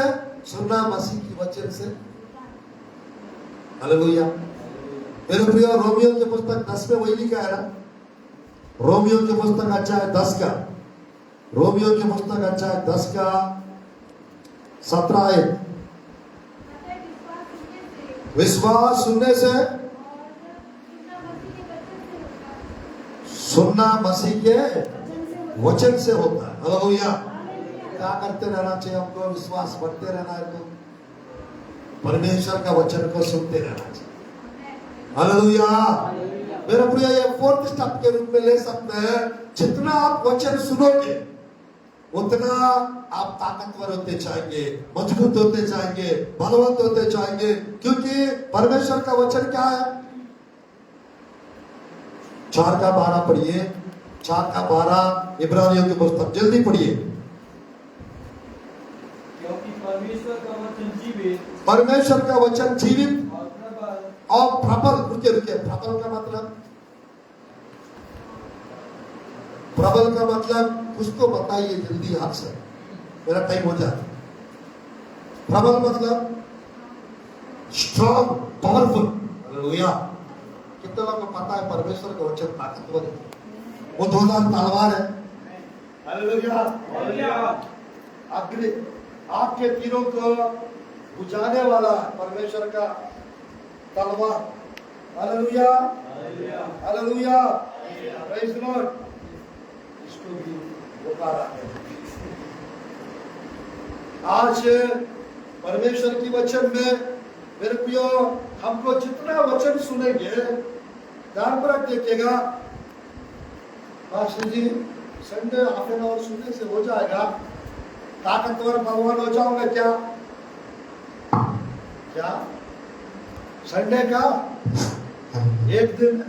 सुनना मसीह की वचन से। हालेलुया। मेरे प्रियो, रोमियो की पुस्तक 10 में वही लिखा है ना, रोमियो की पुस्तक अध्याय 10 का, रोमियो की पुस्तक अध्याय 10 का 17 आयत। विश्वास सुनने से, सुनना मसीह के वचन से होता है। हालेलुया। क्या करते रहना चाहिए हमको? विश्वास बढ़ते रहना है तो परमेश्वर का वचन को सुनते रहना चाहिए। हालेलुया। मेरा प्रिय, ये 4th स्टेप के रूप में ले सकते हैं। जितना आप वचन सुनोगे उतना आप ताकतवर होते जाएंगे, मजबूत होते जाएंगे, बलवंत होते जाएंगे, क्योंकि परमेश्वर का वचन क्या है? 4 का 12 पढ़िए, 4 का 12 इब्रानियों की पुस्तक, जल्दी पढ़िए। क्योंकि परमेश्वर का वचन जीवित, परमेश्वर का वचन जीवित और प्रबल, और प्रबल। रुके रुके, प्रबल का मतलब, प्रबल का मतलब कुछ तो बताइए जल्दी हाथ से, मेरा टाइम हो जाए। प्रबल मतलब स्ट्रॉन्ग, पावरफुल। हालेलुया। कितने लोगों को पता है परमेश्वर का वचन ताकतवर है? वो 2000 तलवार है। हालेलुया। अग्नि आपके तीरों को बुझाने वाला परमेश्वर का तलवार। Hallelujah. Hallelujah. Praise the Lord. इसको भी पुकारा है। आज परमेश्वर की वचन में मेरे प्रियो हमको जितना वचन सुनेंगे ध्यानपूर्वक देखिएगा। Pastor ji Sunday half an hour सुनने से हो जाएगा, ताकतवर भगवान हो जाऊंगा क्या? क्या संडे का एक दिन,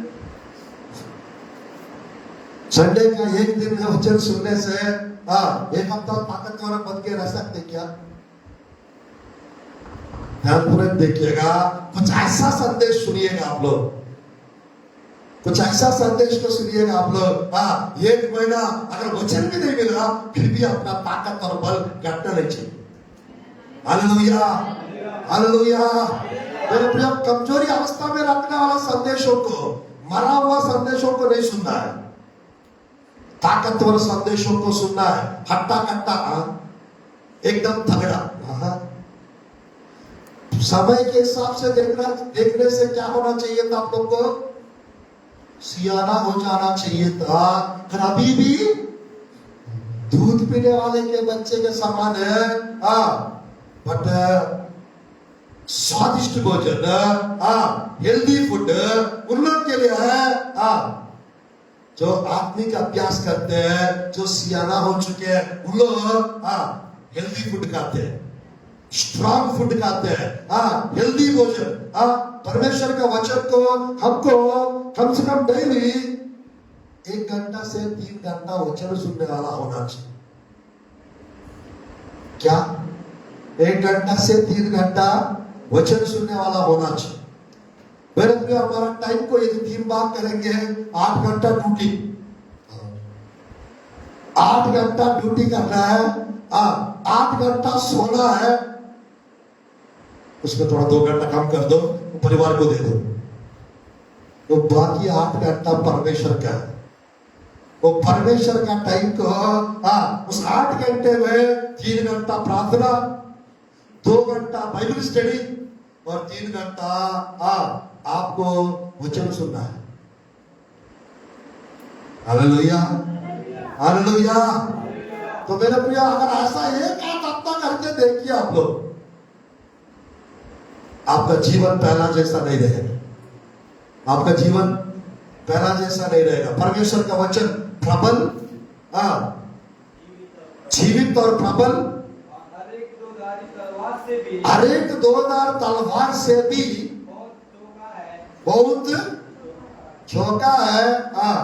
संडे का एक दिन का वचन सुनने से एक हफ्ता ताकतवर बन के रह सकते क्या? ध्यानपूर्वक देखिएगा, कुछ ऐसा संदेश सुनिएगा आप लोग, कुछ ऐसा संदेश को सुनिएगा आप लोग। एक महीना अगर वचन भी नहीं मिला फिर भी अपना ताकत और बल घटना नहीं चाहिए। Hallelujah, hallelujah. मेरे प्रिय, कमजोरी अवस्था में रखने वाला संदेशों को, मरा हुआ संदेशों को नहीं सुनना है, ताकतवर संदेशों को सुनना है। हट्टा कट्टा एकदम तगड़ा। समय के हिसाब से देखने से क्या होना चाहिए था आप लोग को? सियाना हो जाना चाहिए था। पर अभी भी दूध पीने वाले के बच्चे के समान है। बट स्वादिष्ट भोजन, हेल्दी फूड उन लोग के लिए है जो आत्मिक अभ्यास करते हैं, जो सियाना हो चुके हैं। उन लोग हेल्दी फूड खाते हैं, स्ट्रॉन्ग फूड खाते हैं, हेल्दी भोजन। परमेश्वर का वचन को हमको कम से कम डेली 1 घंटा से 3 घंटा वचन सुनने वाला होना चाहिए। क्या 1 घंटा से 3 घंटा वचन सुनने वाला होना चाहिए। मेरे प्रिय, हमारा टाइम को यदि 3 भाग करेंगे, 8 घंटा ड्यूटी, 8 घंटा ड्यूटी करना है, 8 घंटा सोना है, उसमें थोड़ा 2 घंटा कम कर दो, परिवार को दे दो, तो बाकी 8 घंटा परमेश्वर का है। वो परमेश्वर का टाइम को उस 8 घंटे में 3 घंटा प्रार्थना, 2 घंटा बाइबल स्टडी और 3 घंटा आपको वचन सुनना है। Hallelujah, hallelujah. तो मेरे प्रिय, अगर ऐसा एक हफ्ता करके देखिए आप लोग, आपका जीवन पहला जैसा नहीं रहेगा। आपका जीवन पहला जैसा नहीं रहेगा। परमेश्वर का वचन प्रबल, जीवित और प्रबल, हर एक दोधारी तलवार से भी, हर एक दोधार तलवार से भी बहुत चौका है। और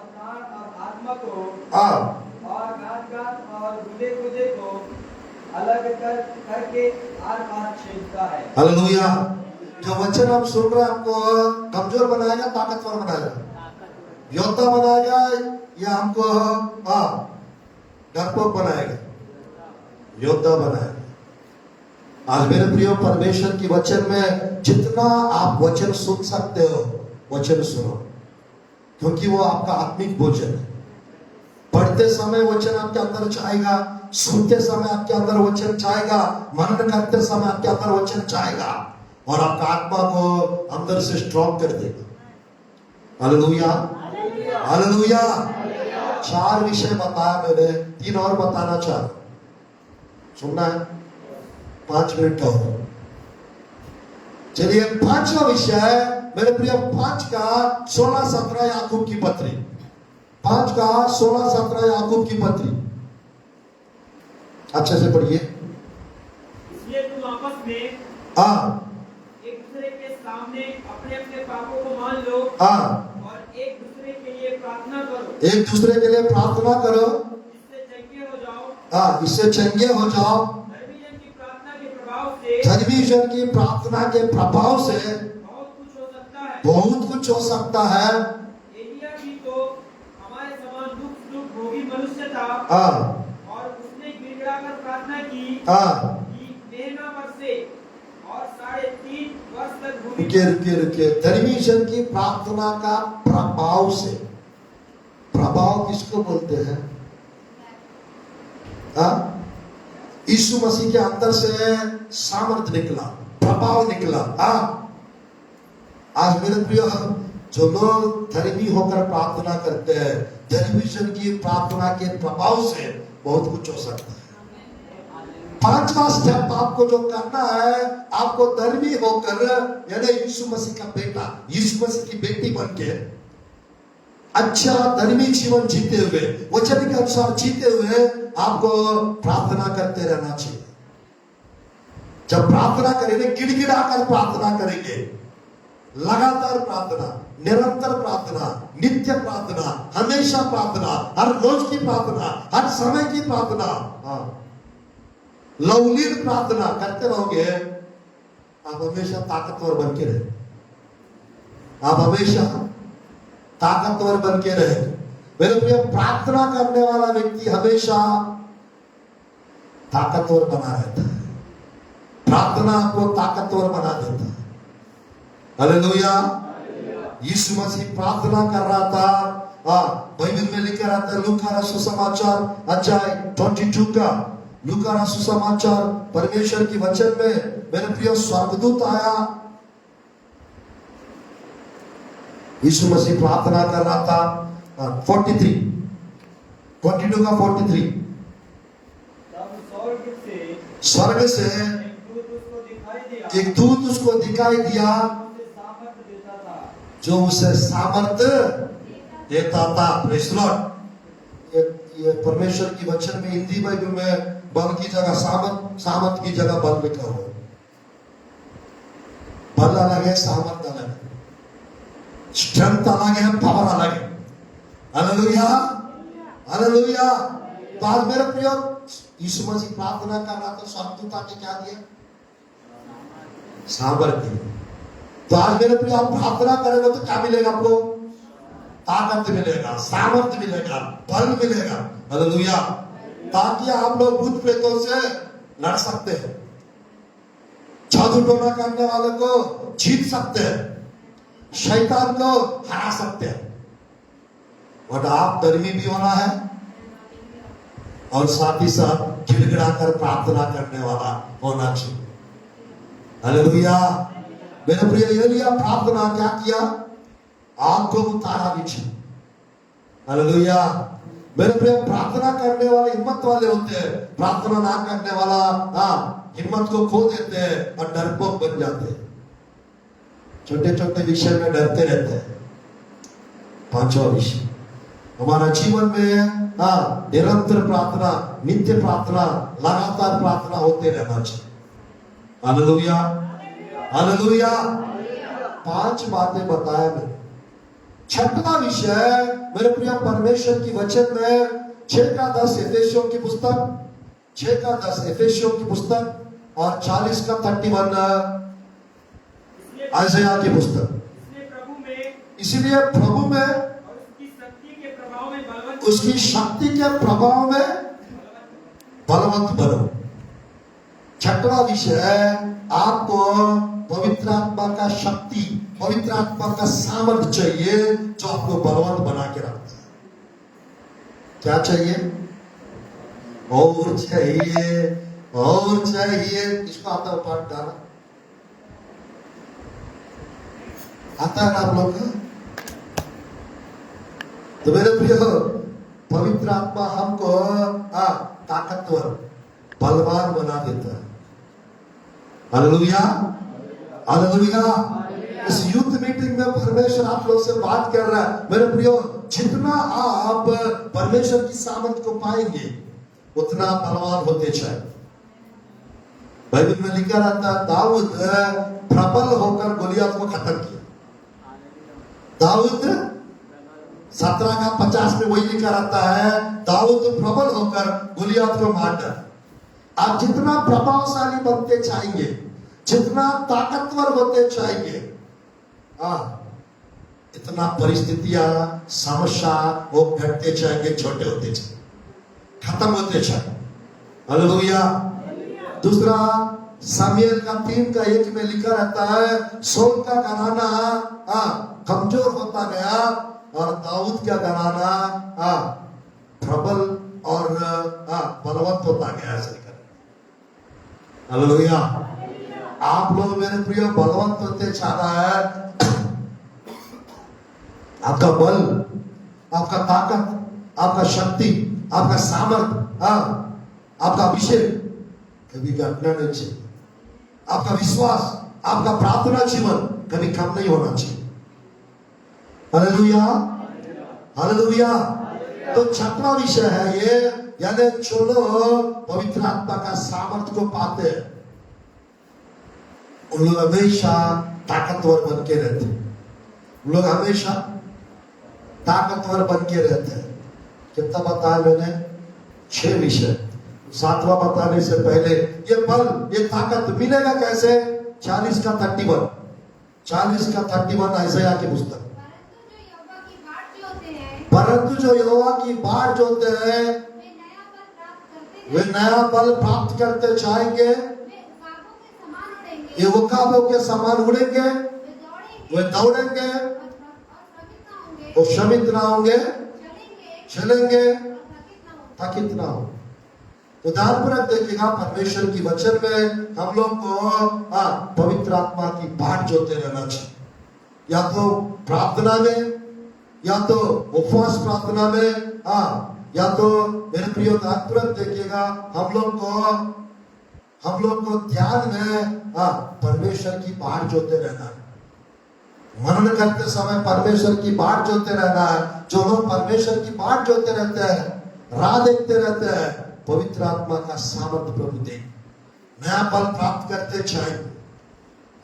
प्राण और आत्मा को और गांठ और गुदे को अलग करके आर पार छेदता है। हालेलुया। जो वचन हम सुन रहे हैं हमको कमजोर बनाएगा, ताकतवर बनाएगा, योद्धा बनाएगा, या हमको डरपोक बनाएगा, योद्धा बनाएगा। आज मेरे प्रियो, परमेश्वर की वचन में जितना आप वचन सुन सकते हो वचन सुनो, क्योंकि वो आपका आत्मिक भोजन है। पढ़ते समय वचन आपके अंदर जाएगा, सुनते समय आपके अंदर वचन जाएगा, मनन करते समय आपके अंदर वचन जाएगा और आपका आत्मा को अंदर से स्ट्रॉन्ग कर देगा। Hallelujah, hallelujah. 4 विषय बताया मैंने, 3 और बताना चाह रहा हूं। सुनना है? 5 मिनट का हो। चलिए, 5वां विषय मेरे प्रिय, 5 का 16-17 याकूब की पत्री, 5 का 16-17 याकूब की पत्री। अच्छे से पढ़िए। इसलिए तुम आपस में एक दूसरे के सामने अपने अपने पापों को मान लो और एक दूसरे के लिए प्रार्थना करो। एक दूसरे के लिए प्रार्थना करो, इससे चंगे हो जाओ। इससे चंगे हो जाओ। धर्मी जन की प्रार्थना के प्रभाव से, धर्मी जन की प्रार्थना के प्रभाव से बहुत कुछ हो सकता है। बहुत कुछ हो सकता है। एलिया भी तो हमारे समान दुख भोगी मनुष्य था और उसने गिड़गिड़ाकर प्रार्थना की कि मेघ न बरसे और 3.5 वर्ष तक भूमि। रुके। धर्मी जन की प्रार्थना का प्रभाव से, प्रभाव किसको बोलते हैं? यीशु मसीह के अंदर से सामर्थ निकला, प्रभाव निकला। आज मेरे प्रिय, जो लोग धर्मी होकर प्रार्थना करते हैं, धर्मी जन की प्रार्थना के प्रभाव से बहुत कुछ हो सकता है। पांचवा स्टेप आपको जो करना है, आपको धर्मी होकर, यानी यीशु मसीह का बेटा, यीशु मसीह की बेटी बनके अच्छा धर्मी जीवन जीते हुए, वचन के अनुसार जीते हुए आपको प्रार्थना करते रहना चाहिए। जब प्रार्थना करेंगे, गिड़गिड़ा कर प्रार्थना करेंगे, लगातार प्रार्थना, निरंतर प्रार्थना, नित्य प्रार्थना, हमेशा प्रार्थना, हर रोज की प्रार्थना, हर समय की प्रार्थना, हाँ, लवलीन प्रार्थना करते रहोगे, आप हमेशा ताकतवर बन के रहे, आप हमेशा ताकतवर बन के रहे। मेरे प्रिय, प्रार्थना करने वाला व्यक्ति हमेशा ताकतवर बना रहता है। प्रार्थना आपको ताकतवर बना देता है। हालेलुया। यीशु मसीह प्रार्थना कर रहा था, बाइबल में लिखा रहता है, लूका सुसमाचार अध्याय 22 का, लूका सुसमाचार परमेश्वर की वचन में मेरे प्रिय स्वर्गदूत आया, यीशु मसीह प्रार्थना कर रहा था। 43 22 का 43, तब स्वर्ग से एक दूत उसको दिखाई दिया जो उसे सामर्थ्य देता था। Praise the Lord. ये परमेश्वर की वचन में हिंदी बाइबल में बल की जगह सामर्थ की जगह बल लिखा हुआ है। बल अलग है, सामर्थ अलग है, स्ट्रेंथ अलग है, पावर अलग है। Hallelujah, hallelujah. तो आज मेरे प्रिय, यीशु मसीह प्रार्थना कर रहा था, स्वर्गदूत आके क्या दिया? सामर्थ्य। तो आज मेरे प्रिय, आप प्रार्थना करेंगे तो क्या मिलेगा आपको? ताकत मिलेगा, सामर्थ्य मिलेगा, बल मिलेगा। हालेलुया। ताकि आप लोग भूत प्रेतों से लड़ सकते हैं, जादू टोना करने वाले को जीत सकते हैं, शैतान को हरा सकते हैं। और आप धर्मी भी होना है और साथ ही साथ गिड़गिड़ा कर प्रार्थना करने वाला होना चाहिए। हालेलुया। मेरे प्रिय, एलिया प्रार्थना क्या किया? आग को उतारा नीचे। हालेलुया। मेरे प्रिय, प्रार्थना करने वाले हिम्मत वाले होते हैं, प्रार्थना ना करने वाला हिम्मत को खो देते हैं और डरपोक बन जाते हैं, छोटे छोटे विषय में डरते रहते हैं। पांचवा विषय, हमारा जीवन में निरंतर प्रार्थना, नित्य प्रार्थना, लगातार प्रार्थना होते रहना चाहिए। Hallelujah, hallelujah. 5 बातें बताया मैंने। 6वां विषय मेरे प्रिय, परमेश्वर की वचन में 6-10 एफेसियों की पुस्तक, 6-10 एफेसियों की पुस्तक और 40-31 आइज़ाया की पुस्तक। इसलिए प्रभु में और उसकी शक्ति के प्रभाव में बलवंत बनो। 6वां विषय है, आपको पवित्र आत्मा का शक्ति, पवित्र आत्मा का सामर्थ्य चाहिए जो आपको बलवंत बना के रखता है। क्या चाहिए? और चाहिए, और चाहिए। इसको आपका पाठ डाला आता है आप लोग का? तो मेरे प्रिय, पवित्र आत्मा हमको ताकतवर, बलवान बना देता है। Hallelujah, hallelujah. इस युद्ध मीटिंग में परमेश्वर आप लोगों से बात कर रहा है। मेरे प्रियो, जितना आप परमेश्वर की सामर्थ को पाएंगे उतना बलवान होते जाए। बाइबल में लिखा रहता है, दाऊद प्रबल होकर गोलियत को खत्म किया। दाऊद 17-50 में वही लिखा रहता है, दाऊद प्रबल होकर गोलियत को मार डाला। आप जितना प्रभावशाली बनते जाएंगे, जितना ताकतवर होते जाएंगे, इतना परिस्थितियां, समस्या वो घटते जाएंगे, छोटे होते जाएंगे, खत्म होते जाएंगे। हालेलुया। दूसरा, सामुएल का 3:1 में लिखा रहता है, सौल का घराना कमजोर होता गया और दाऊद का घराना प्रबल और बलवंत होता गया। ऐसा लिखा। हालेलुया। आप लोग मेरे प्रिय बलवंत होते जा रहा है। आपका बल, आपका ताकत, आपका शक्ति, आपका सामर्थ, आपका अभिषेक कभी घटना नहीं चाहिए। आपका विश्वास, आपका प्रार्थना जीवन कभी कम नहीं होना चाहिए। Hallelujah, hallelujah. तो छठवां विषय है ये, यानी जो लोग पवित्र आत्मा का सामर्थ्य को पाते हैं उन लोग हमेशा ताकतवर बन के रहते हैं। उन लोग हमेशा ताकतवर बन के रहते हैं। कितना बताया मैंने? 6 विषय। 7वां बताने से पहले ये बल, ये ताकत मिलेगा कैसे? 40 का 31, 40 का 31 आइज़ाया की पुस्तक। परंतु जो यहोवा की बाट जोते हैं वे नया बल प्राप्त करते जाएंगे। ये उकाबों के समान उड़ेंगे, वे दौड़ेंगे, वो श्रमित ना होंगे, चलेंगे, थकित ना हो। तो ध्यानपूर्वक देखिएगा, परमेश्वर की वचन में हम लोग को पवित्र आत्मा की बाट जोते रहना चाहिए। या तो प्रार्थना में, या तो उपवास प्रार्थना में, या तो मेरे प्रिय ध्यानपूर्वक देखिएगा, हम लोग को ध्यान में परमेश्वर की बाट जोते रहना है। मनन करते समय परमेश्वर की बाट जोते रहना है। जो लोग परमेश्वर की बाट जोते रहते हैं, राह देखते रहते हैं, पवित्र आत्मा का सामर्थ्य प्रभु दे, नया बल प्राप्त करते जाएंगे।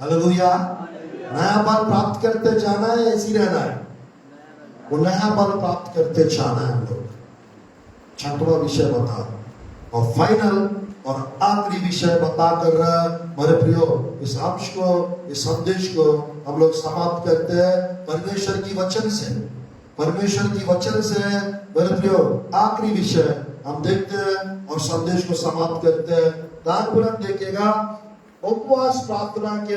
हालेलुया। नया बल प्राप्त करते जाना है, ऐसी रहना है, वो नया बल प्राप्त करते जाना है। हम लोग 6वां विषय बता और फाइनल और आखिरी विषय बताकर मेरे प्रियो इस अंश को, इस संदेश को हम लोग समाप्त करते हैं परमेश्वर की वचन से। परमेश्वर की वचन से मेरे प्रियो आखिरी विषय हम देखते हैं और संदेश को समाप्त करते हैं। ध्यानपूर्वक देखिएगा, उपवास प्रार्थना के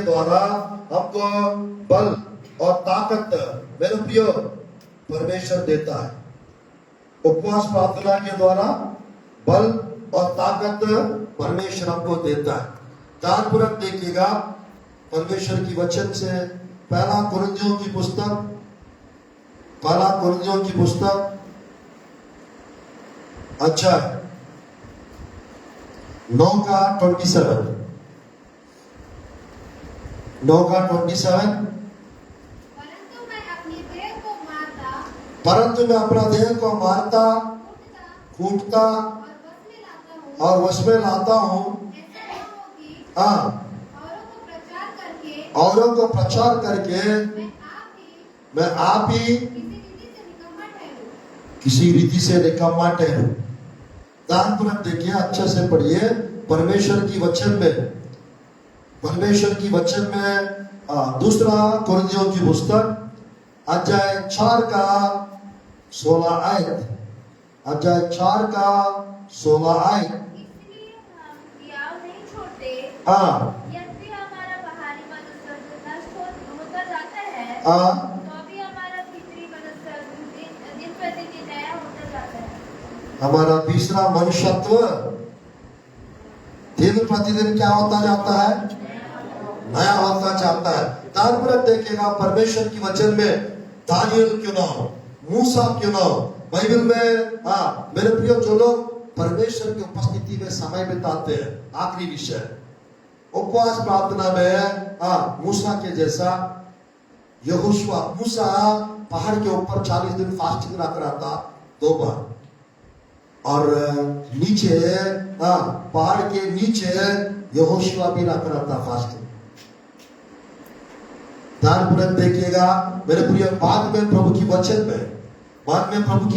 द्वारा हमको बल और ताकत मेरे प्रियो परमेश्वर देता है। उपवास प्रार्थना के द्वारा बल और ताकत परमेश्वर हमको देता है। ध्यानपूर्वक देखिएगा, परमेश्वर की वचन से पहला कुरिन्थियों की पुस्तक अच्छा 9 का 27, 9 का 27। परंतु मैं अपना देह को मारता, कूटता और वश में लाता हूँ, औरों को प्रचार करके मैं आप ही किसी रीति से निकम्मा ठहरूं। ध्यानपूर्वक देखिए, अच्छे से पढ़िए परमेश्वर की वचन में दूसरा कुरिन्थियों की पुस्तक अध्याय 4 का 16 आयत, अध्याय 4 का 16 आयत। हमारा तीसरा मनुष्यत्व दिन प्रतिदिन क्या होता जाता है? नया होता जाता है। ध्यानपूर्वक देखिएगा, परमेश्वर की वचन में दानियल क्यों ना हो, मूसा क्यों ना हो, बाइबल में मेरे प्रिय जो लोग परमेश्वर की उपस्थिति में समय बिताते हैं, आखिरी विषय उपवास प्रार्थना में मूसा के जैसा यहोशुआ, मूसा पहाड़ के ऊपर 40 दिन फास्टिंग रख रहा था 2 बार, और नीचे पहाड़ के नीचे यहोशुआ भी रख रहा था फास्टिंग। ध्यानपूर्वक देखिएगा मेरे प्रिय, बाद में प्रभु की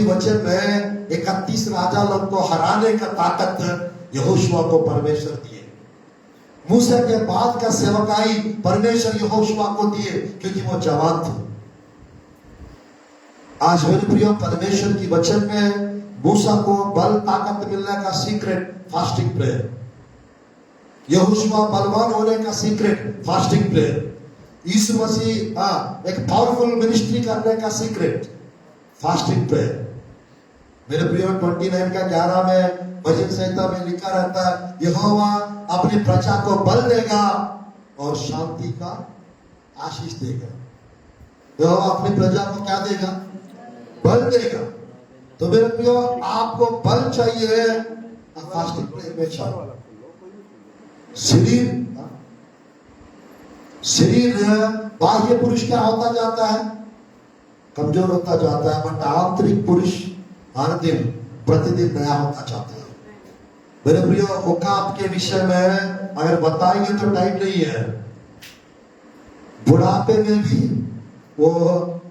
वचन में 31 राजा लोग को हराने का ताकत यहोशुआ को परमेश्वर दिए। मूसा के बाद का सेवकाई परमेश्वर यहोशुआ को दिए क्योंकि वो जवान थे। आज मेरे प्रिय, परमेश्वर की वचन में मूसा को बल ताकत मिलने का सीक्रेट फास्टिंग प्रेयर, यहोशुआ बलवान होने का सीक्रेट फास्टिंग प्रेयर, यीशु मसीह एक पावरफुल मिनिस्ट्री करने का सीक्रेट फास्टिंग प्रेयर। मेरे प्रिय 29 का 11 में भजन संहिता में लिखा रहता है, यहोवा अपनी प्रजा को बल देगा और शांति का आशीष देगा। यहोवा अपनी प्रजा को क्या देगा? बल देगा तो मेरे प्रियो आपको बल चाहिए, फास्टिंग प्रेयर में चाहिए। शरीर बाह्य पुरुष क्या होता जाता है, कमजोर होता जाता है, बट आंतरिक पुरुष हर दिन प्रतिदिन नया होता जाता है। मेरे प्रियो औकात के विषय में अगर बताएंगे तो टाइम नहीं है। बुढ़ापे में भी वो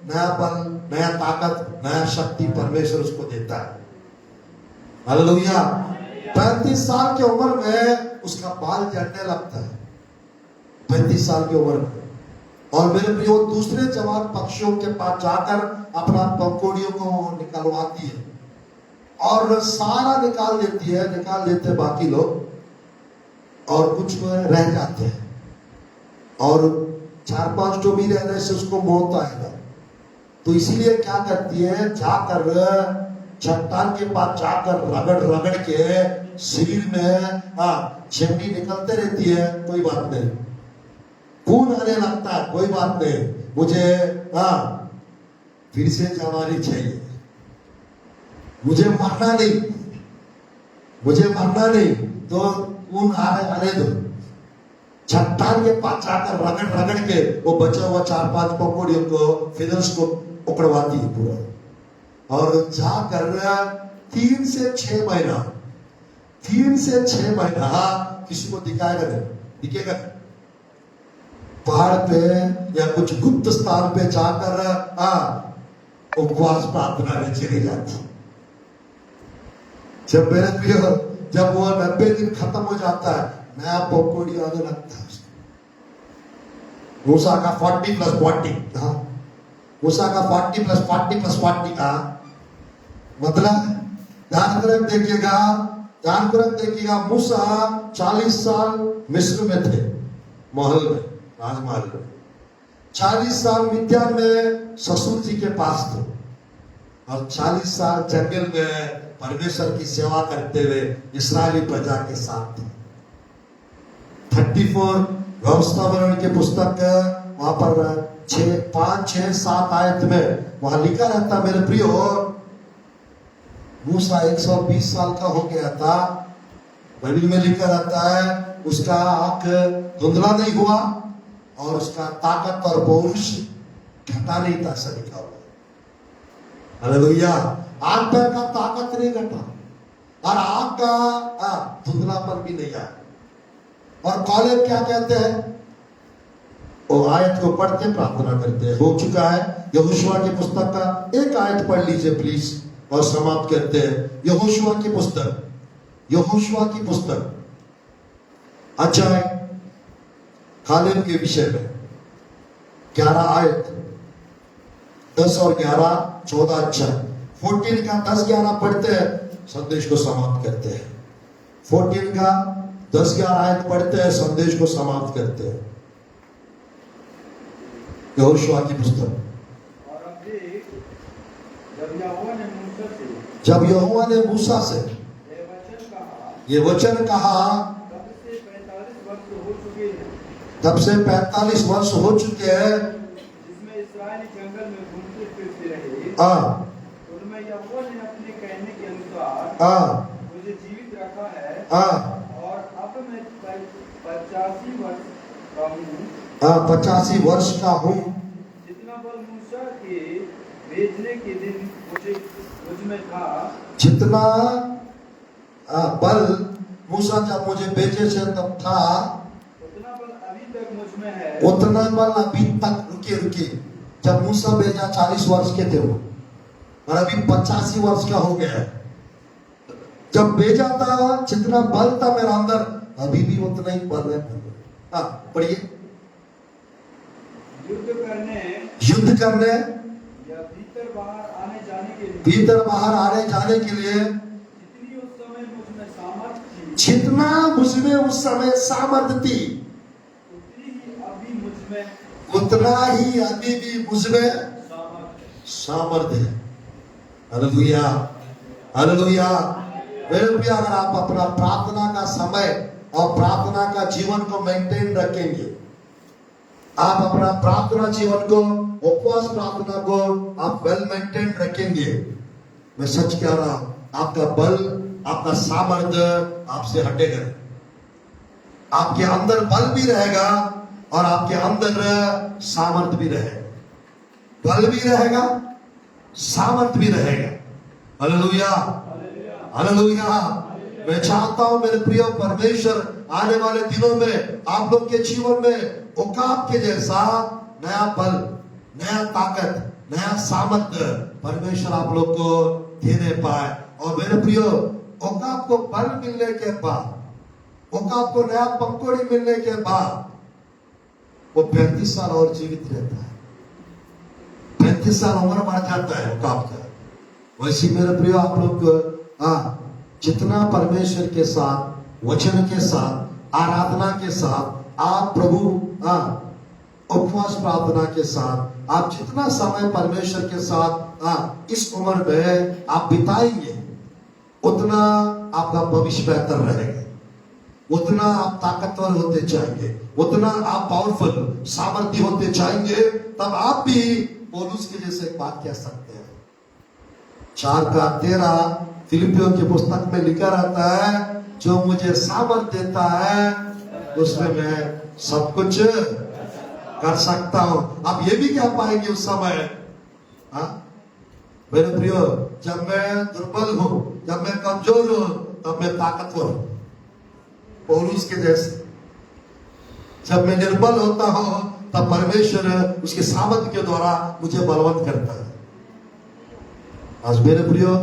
नया बल, नया ताकत, नया शक्ति परमेश्वर उसको देता है। हालेलुया। 35 साल की उम्र में उसका बाल झड़ने लगता है, 35 साल की उम्र में। और मेरे प्रियो दूसरे जवान पक्षियों के पास जाकर अपना पंखुड़ियों को निकलवाती है और सारा निकाल देती है, निकाल देते बाकी लोग और कुछ रह जाते हैं। और 4-5 टोबी रहने से उसको मौत आएगा। तो इसीलिए क्या करती है, जाकर चट्टान के पास जाकर रगड़ रगड़ के शरीर में चिमनी निकलते रहती है, कोई बात नहीं, खून आने लगता है, कोई बात नहीं, मुझे फिर से जवानी चाहिए, मुझे मरना नहीं, मुझे मरना नहीं, तो खून आने दो। चट्टान के पास जाकर रगड़ रगड़ के वो बचा हुआ 4-5 पकौड़ियों को, फिदर्स को पकड़वाती है पूरा। और जाकर 3 से 6 महीना, 3 से 6 महीना किसी को दिखाएगा नहीं, दिखेगा पहाड़ पे या कुछ गुप्त स्थान पे जाकर उपवास प्रार्थना में चली जाती। जब मेरे प्रिय, जब वो 90 दिन खत्म हो जाता है, नया पकौड़ी आने लगता है। मूसा का 40 + 40, मूसा का 40 + 40 + 40 मतलब ध्यान देखिएगा, मूसा 40 साल मिस्र में थे, महल में, राजमहल में। 40 साल मिद्यान में ससुर जी के पास थे और 40 साल जंगल में परमेश्वर की सेवा करते हुए इस्राएली प्रजा के साथ थे। 34 व्यवस्था वर्णन के पुस्तक वहां पर 5, 6, 7 आयत में वहां लिखा रहता, मेरे प्रियो मूसा 120 साल का हो गया था। बाइबल में लिखा रहता है उसका आंख धुंधला नहीं हुआ और उसका ताकत और पौरुष घटा नहीं था, ऐसा लिखा हुआ। हालेलुया। आंख पैर का ताकत नहीं घटा और आंख का धुंधलापन भी नहीं आया। और कॉलेज क्या कहते हैं, वो आयत को पढ़ते प्रार्थना करते हैं। हो चुका है यहोशुआ की पुस्तक का एक आयत पढ़ लीजिए प्लीज और समाप्त करते हैं। यहोशुआ की पुस्तक, यहोशुआ की पुस्तक अध्याय कालेब के विषय में 11 आयत 10 और 11, 14 अध्याय 14 का 10-11 पढ़ते हैं, संदेश को समाप्त करते हैं। 14 का 10-11 आयत पढ़ते हैं, संदेश को समाप्त करते हैं। यहोशुआ की पुस्तक। और अब देख, जब यहोवा ने मूसा से ये वचन कहा, तब से 45 वर्ष हो चुके हैं, जिसमें इस्राएली जंगल में घूमते फिरते रहे। उनमें यहोवा ने अपने कहने के अनुसार मुझे जीवित रखा है और अब मैं 85 वर्ष का हूँ। 85 वर्ष का हूँ। जितना बल मूसा के भेजने के दिन मुझ में था, जितना बल मूसा जब मुझे भेजे से तब था, उतना बल अभी तक मुझ में है। उतना बल अभी तक, रुकिए, जब मूसा भेजा 40 वर्ष के थे वो, और अभी 85 वर्ष का हो गया है। जब भेजा था जितना बल था मेरा अंदर, अभी भी उतना ही बल है। पढ़िए। युद्ध करने या भीतर बाहर आने जाने के लिए जितनी उस समय मुझ में सामर्थ थी, जितना मुझमें उस समय सामर्थ थी, उतना ही अभी भी मुझमें सामर्थ है। Hallelujah, hallelujah. मेरे प्रिय, अगर आप अपना प्रार्थना का समय और प्रार्थना का जीवन को मेंटेन रखेंगे, आप अपना प्रार्थना जीवन को, उपवास प्रार्थना को आप वेल मेंटेन रखेंगे, मैं सच कह रहा हूं, आपका बल, आपका सामर्थ्य आपसे हटेगा नहीं। आपके अंदर बल भी रहेगा और आपके अंदर सामर्थ्य भी रहेगा। बल भी रहेगा, सामर्थ्य भी रहेगा। Hallelujah, hallelujah. मैं चाहता हूं मेरे प्रिय परमेश्वर आने वाले दिनों में आप लोग के जीवन में ओकाब के जैसा नया बल, नया ताकत, नया सामर्थ्य परमेश्वर आप लोग को देने पाए। और मेरे प्रियो, ओकाब को बल मिलने के बाद, ओकाब को नया पंखुड़ी मिलने के बाद वो 35 साल और जीवित रहता है। 35 साल उम्र बढ़ जाता है ओकाब का। वैसे मेरे प्रियो, आप लोग जितना परमेश्वर के साथ, वचन के साथ, आराधना के साथ, आप प्रभु उपवास प्रार्थना के साथ आप जितना समय परमेश्वर के साथ इस उम्र में आप बिताएंगे, उतना आपका भविष्य बेहतर रहेगा, उतना आप ताकतवर होते जाएंगे, उतना आप पावरफुल, सामर्थ्य होते जाएंगे। तब आप भी पौलुस के जैसे एक बात कह सकते हैं। 4:13 फिलिपियों की पुस्तक में लिखा रहता है, जो मुझे सामर्थ्य देता है उसमें मैं सब कुछ कर सकता हूं। आप ये भी कह पाएंगे उस समय, मेरे प्रियो, जब मैं दुर्बल हूं, जब मैं कमजोर हूं, तब मैं ताकतवर हूं। पौलुस के जैसे जब मैं निर्बल होता हूं, तब परमेश्वर उसके सामर्थ्य के द्वारा मुझे बलवंत करता है। आज मेरे प्रियो,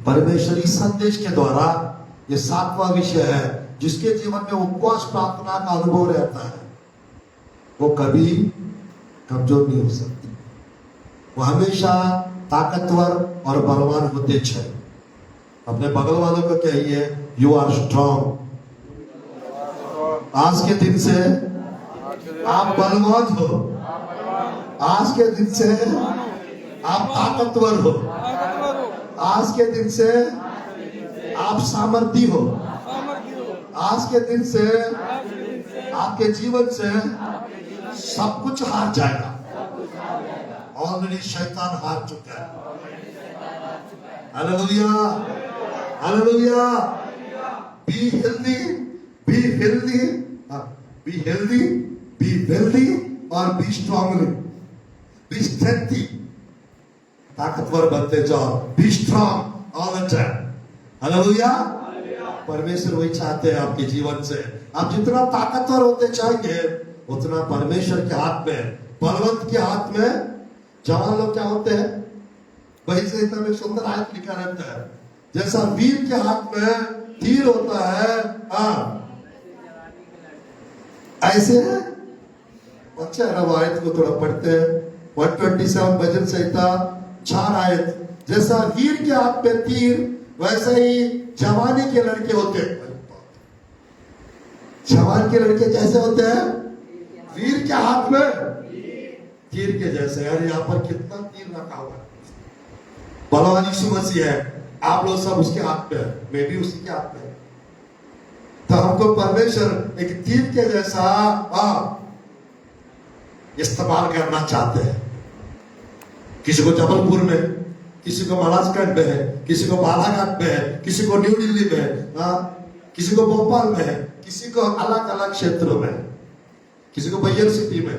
परमेश्वर इस संदेश के द्वारा, ये 7वां विषय है, जिसके जीवन में उपवास प्रार्थना का अनुभव रहता है, वो कभी कमजोर नहीं हो सकती। वो हमेशा ताकतवर और बलवान होते चाहिए। अपने बगल वालों को कहिए, यू आर स्ट्रॉन्ग। आज के दिन से आप बलवान हो, आज के दिन से आप ताकतवर हो, आज के दिन से आप सामर्थ्य हो, आज के दिन से आपके जीवन से सब कुछ हार जाएगा। ऑलरेडी शैतान हार चुका है। Hallelujah, hallelujah. Be healthy, be healthy, be healthy, be wealthy और बी स्ट्रांगली, बी स्ट्रेंथी। ताकतवर बनते जाओ, B strong all the time. Hallelujah. परमेश्वर वही चाहते हैं आपके जीवन से। आप जितना ताकतवर होते जाएंगे, उतना परमेश्वर के हाथ में, बलवंत के हाथ में। जवान लोग क्या होते हैं, वही से इतना सुंदर आयत लिखा रहता है, जैसा वीर के हाथ में तीर होता है, ऐसे है। अच्छा है ना, वो आयत को थोड़ा पढ़ते हैं। 127 भजन संहिता 4 आयत, जैसा वीर के हाथ में तीर, वैसे ही जवानी के लड़के होते हैं। जवान के लड़के कैसे होते हैं? वीर के हाथ में तीर के जैसे। यार यहाँ पर कितना तीर रखा हुआ है। बलवान यीशु मसीह है, आप लोग सब उसके हाथ में है, मैं भी उसी के हाथ में। तो हमको परमेश्वर एक तीर के जैसा इस्तेमाल करना चाहते हैं। किसी को जबलपुर में, किसी को महाराजगंज में है, किसी को बालाघाट में है, किसी को न्यू दिल्ली में है, किसी को भोपाल में है, किसी को अलग अलग क्षेत्रों में, किसी को बैयर सिटी में।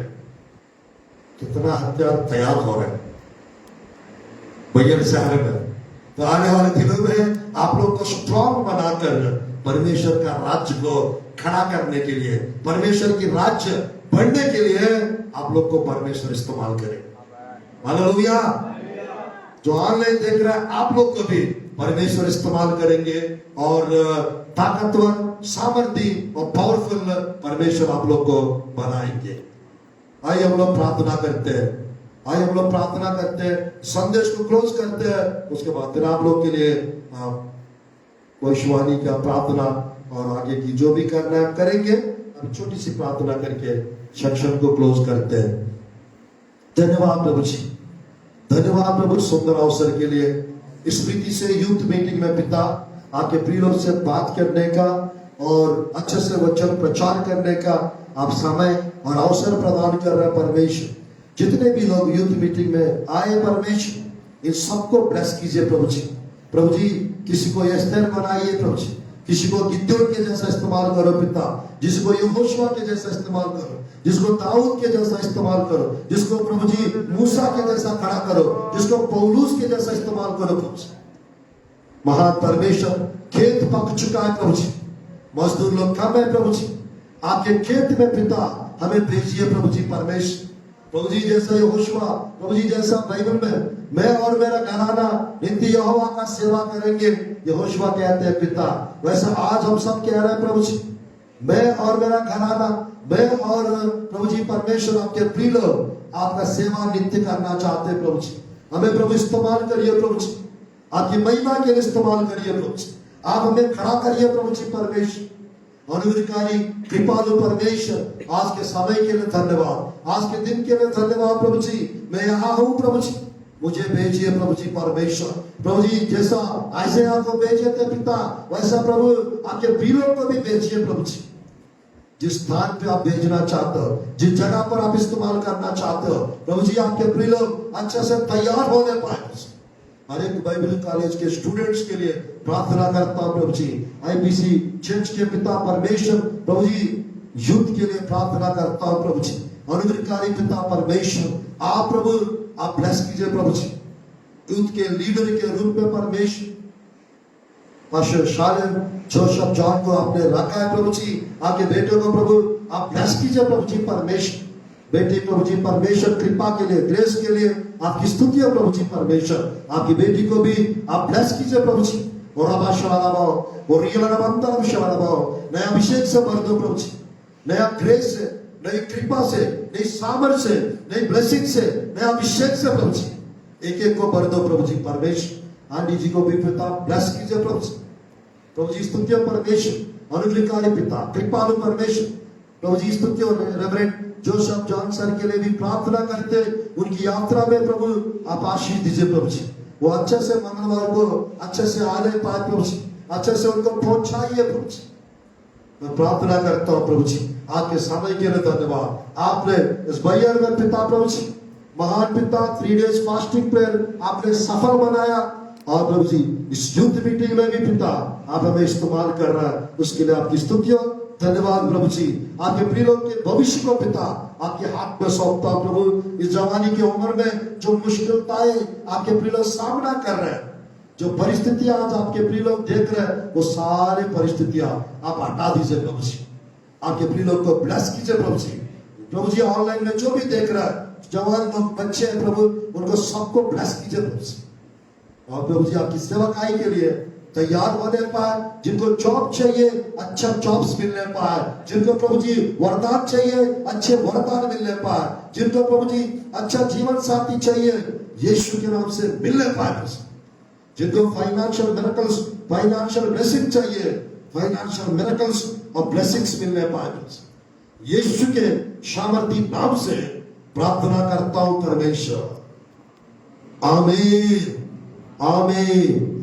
कितना हथियार तैयार हो रहे हैं बैयर शहर में। तो आने वाले दिनों में आप लोग को स्ट्रॉन्ग बनाकर परमेश्वर का राज्य को खड़ा करने के लिए, परमेश्वर की राज्य बढ़ने के लिए आप लोग को परमेश्वर इस्तेमाल करे। हालेलुया। जो ऑनलाइन देख रहे हैं, आप लोग को भी परमेश्वर इस्तेमाल करेंगे और ताकतवर, सामर्थ्य और पावरफुल परमेश्वर आप लोग को बनाएंगे। आइए हम लोग प्रार्थना करते हैं, आइए हम लोग प्रार्थना करते हैं, संदेश को क्लोज करते हैं। उसके बाद फिर आप लोग के लिए भविष्यवाणी का प्रार्थना और आगे की जो भी करना है करेंगे। अब छोटी सी प्रार्थना करके सेक्शन को क्लोज करते हैं। धन्यवाद प्रभु जी, धन्यवाद प्रभु सुंदर अवसर के लिए, स्मृति से यूथ मीटिंग में पिता आपके प्रियों से बात करने का और अच्छे से वचन प्रचार करने का आप समय और अवसर प्रदान कर रहे हैं परमेश्वर। जितने भी लोग यूथ मीटिंग में आए परमेश्वर, इन सबको ब्लेस कीजिए प्रभु जी। प्रभु जी किसी को एस्तेर बनाइए प्रभु जी, किसी को गिद्योन के जैसा इस्तेमाल करो पिता, जिसको यहोशुआ के जैसा इस्तेमाल करो, जिसको दाऊद के जैसा इस्तेमाल करो, जिसको प्रभु जी मूसा के जैसा खड़ा करो, जिसको पौलुस के जैसा इस्तेमाल करो प्रभु जी। महान परमेश्वर, खेत पक चुका है प्रभु जी, मजदूर लोग कम है प्रभु जी, आपके खेत में पिता हमें भेजिए प्रभु जी परमेश्वर। प्रभु जी जैसा यहोशुआ, प्रभु जी जैसा बाइबल में मैं और मेरा घराना नित्य यहोवा का सेवा करेंगे, यहोशुआ कहते हैं पिता, वैसा आज हम सब कह रहे हैं प्रभु जी, मैं और मेरा घराना, मैं और प्रभु जी परमेश्वर आपके प्रिय लोग आपका सेवा नित्य करना चाहते हैं प्रभु जी। हमें प्रभु इस्तेमाल करिए प्रभु जी, आपकी महिमा के लिए इस्तेमाल करिए प्रभु जी, आप हमें खड़ा करिए प्रभु जी परमेश्वर। अनुग्रहकारी कृपालु परमेश्वर, आज के समय के लिए धन्यवाद, आज के दिन के लिए धन्यवाद प्रभु जी। मैं यहाँ हूँ प्रभु जी, मुझे भेजिए प्रभु जी परमेश्वर। प्रभु जी जैसा आइज़ाया को भेजे थे पिता, वैसा प्रभु आपके वीरों को भी भेजिए प्रभु जी। जिस स्थान पे आप भेजना चाहते हो, जिस जगह पर आप इस्तेमाल करना चाहते हो प्रभु जी, आपके प्रिय लोग अच्छे से तैयार होने पाए। हर एक बाइबल कॉलेज के स्टूडेंट्स के लिए प्रार्थना करता हूं प्रभु जी, आईपीसी चर्च के पिता परमेश्वर प्रभु जी, यूथ के लिए प्रार्थना करता हूं प्रभु जी। अनुग्रहकारी पिता परमेश्वर, आप प्रभु आप ब्लेस कीजिए प्रभु जी, यूथ के लीडर के रूप में परमेश्वर पास्टर शालिन जोसेफ जॉन को आपने रखा है प्रभु जी, आपके बेटे को प्रभु आप ब्लेस कीजिए प्रभु जी परमेश्वर। बेटी प्रभु जी परमेश्वर कृपा के लिए, ग्रेस के लिए आपकी स्तुति है प्रभु जी परमेश्वर। आपकी बेटी को भी आप ब्लेस कीजिए प्रभु जी, और नया अभिषेक से भर दो प्रभु जी, नया ग्रेस से, नई कृपा से, नई सामर्थ से, नई ब्लेसिंग से, नया अभिषेक से प्रभु जी एक एक को भर दो प्रभु जी परमेश्वर। आंटी जी को भी पिता ब्लेस कीजिए प्रभु जी, प्रभु जी स्तुति परमेश्वर। अनुग्रहकारी पिता कृपालु परमेश्वर, प्रभु जी स्तुति। रेवरेंड जोसेफ जॉन सर के लिए भी प्रार्थना करते, उनकी यात्रा में प्रभु आप आशीष दीजिए प्रभु जी, वो अच्छे से मंगलवार को अच्छे से आने पाए प्रभु जी, अच्छे से उनको पहुंचाइए प्रभु जी। मैं प्रार्थना करता हूं प्रभु जी, आपके समय के लिए धन्यवाद। आपने इस बैर में पिता प्रभु जी, महान पिता 3 days फास्टिंग प्रेयर आपने सफल बनाया, और प्रभु जी इस यूथ मीटिंग में भी पिता आप हमें इस्तेमाल कर रहा है, उसके लिए आपकी स्तुति हो, धन्यवाद प्रभु जी। आपके प्रिय लोग के भविष्य को पिता आपके हाथ में सौंपता प्रभु। इस जवानी की उम्र में जो मुश्किलताएं आपके प्रिय लोग सामना कर रहे हैं, जो परिस्थितियां आज आपके प्रिय लोग देख रहे हैं, वो सारे परिस्थितियां आप हटा दीजिए प्रभु जी। आपके प्रिय लोग को ब्लेस कीजिए प्रभु जी। प्रभु जी ऑनलाइन में जो भी देख रहा है, जवान लोग बच्चे हैं प्रभु, उनको सबको ब्लेस कीजिए प्रभु जी। और प्रभु जी आपकी सेवकाई के लिए तैयार होने पाए, जिनको जॉब चाहिए अच्छा जॉब्स मिलने पाए, जिनको प्रभु जी वरदान चाहिए अच्छे वरदान मिलने पाए, जिनको प्रभु जी अच्छा जीवन साथी चाहिए यीशु के नाम से मिलने पाए, जिनको फाइनेंशियल मिरेकल्स, फाइनेंशियल ब्लेसिंग चाहिए, फाइनेंशियल मिरेकल्स और ब्लेसिंग्स मिलने पाए, यीशु के सामर्थी नाम से प्रार्थना करता हूं परमेश्वर। आमीन आमीन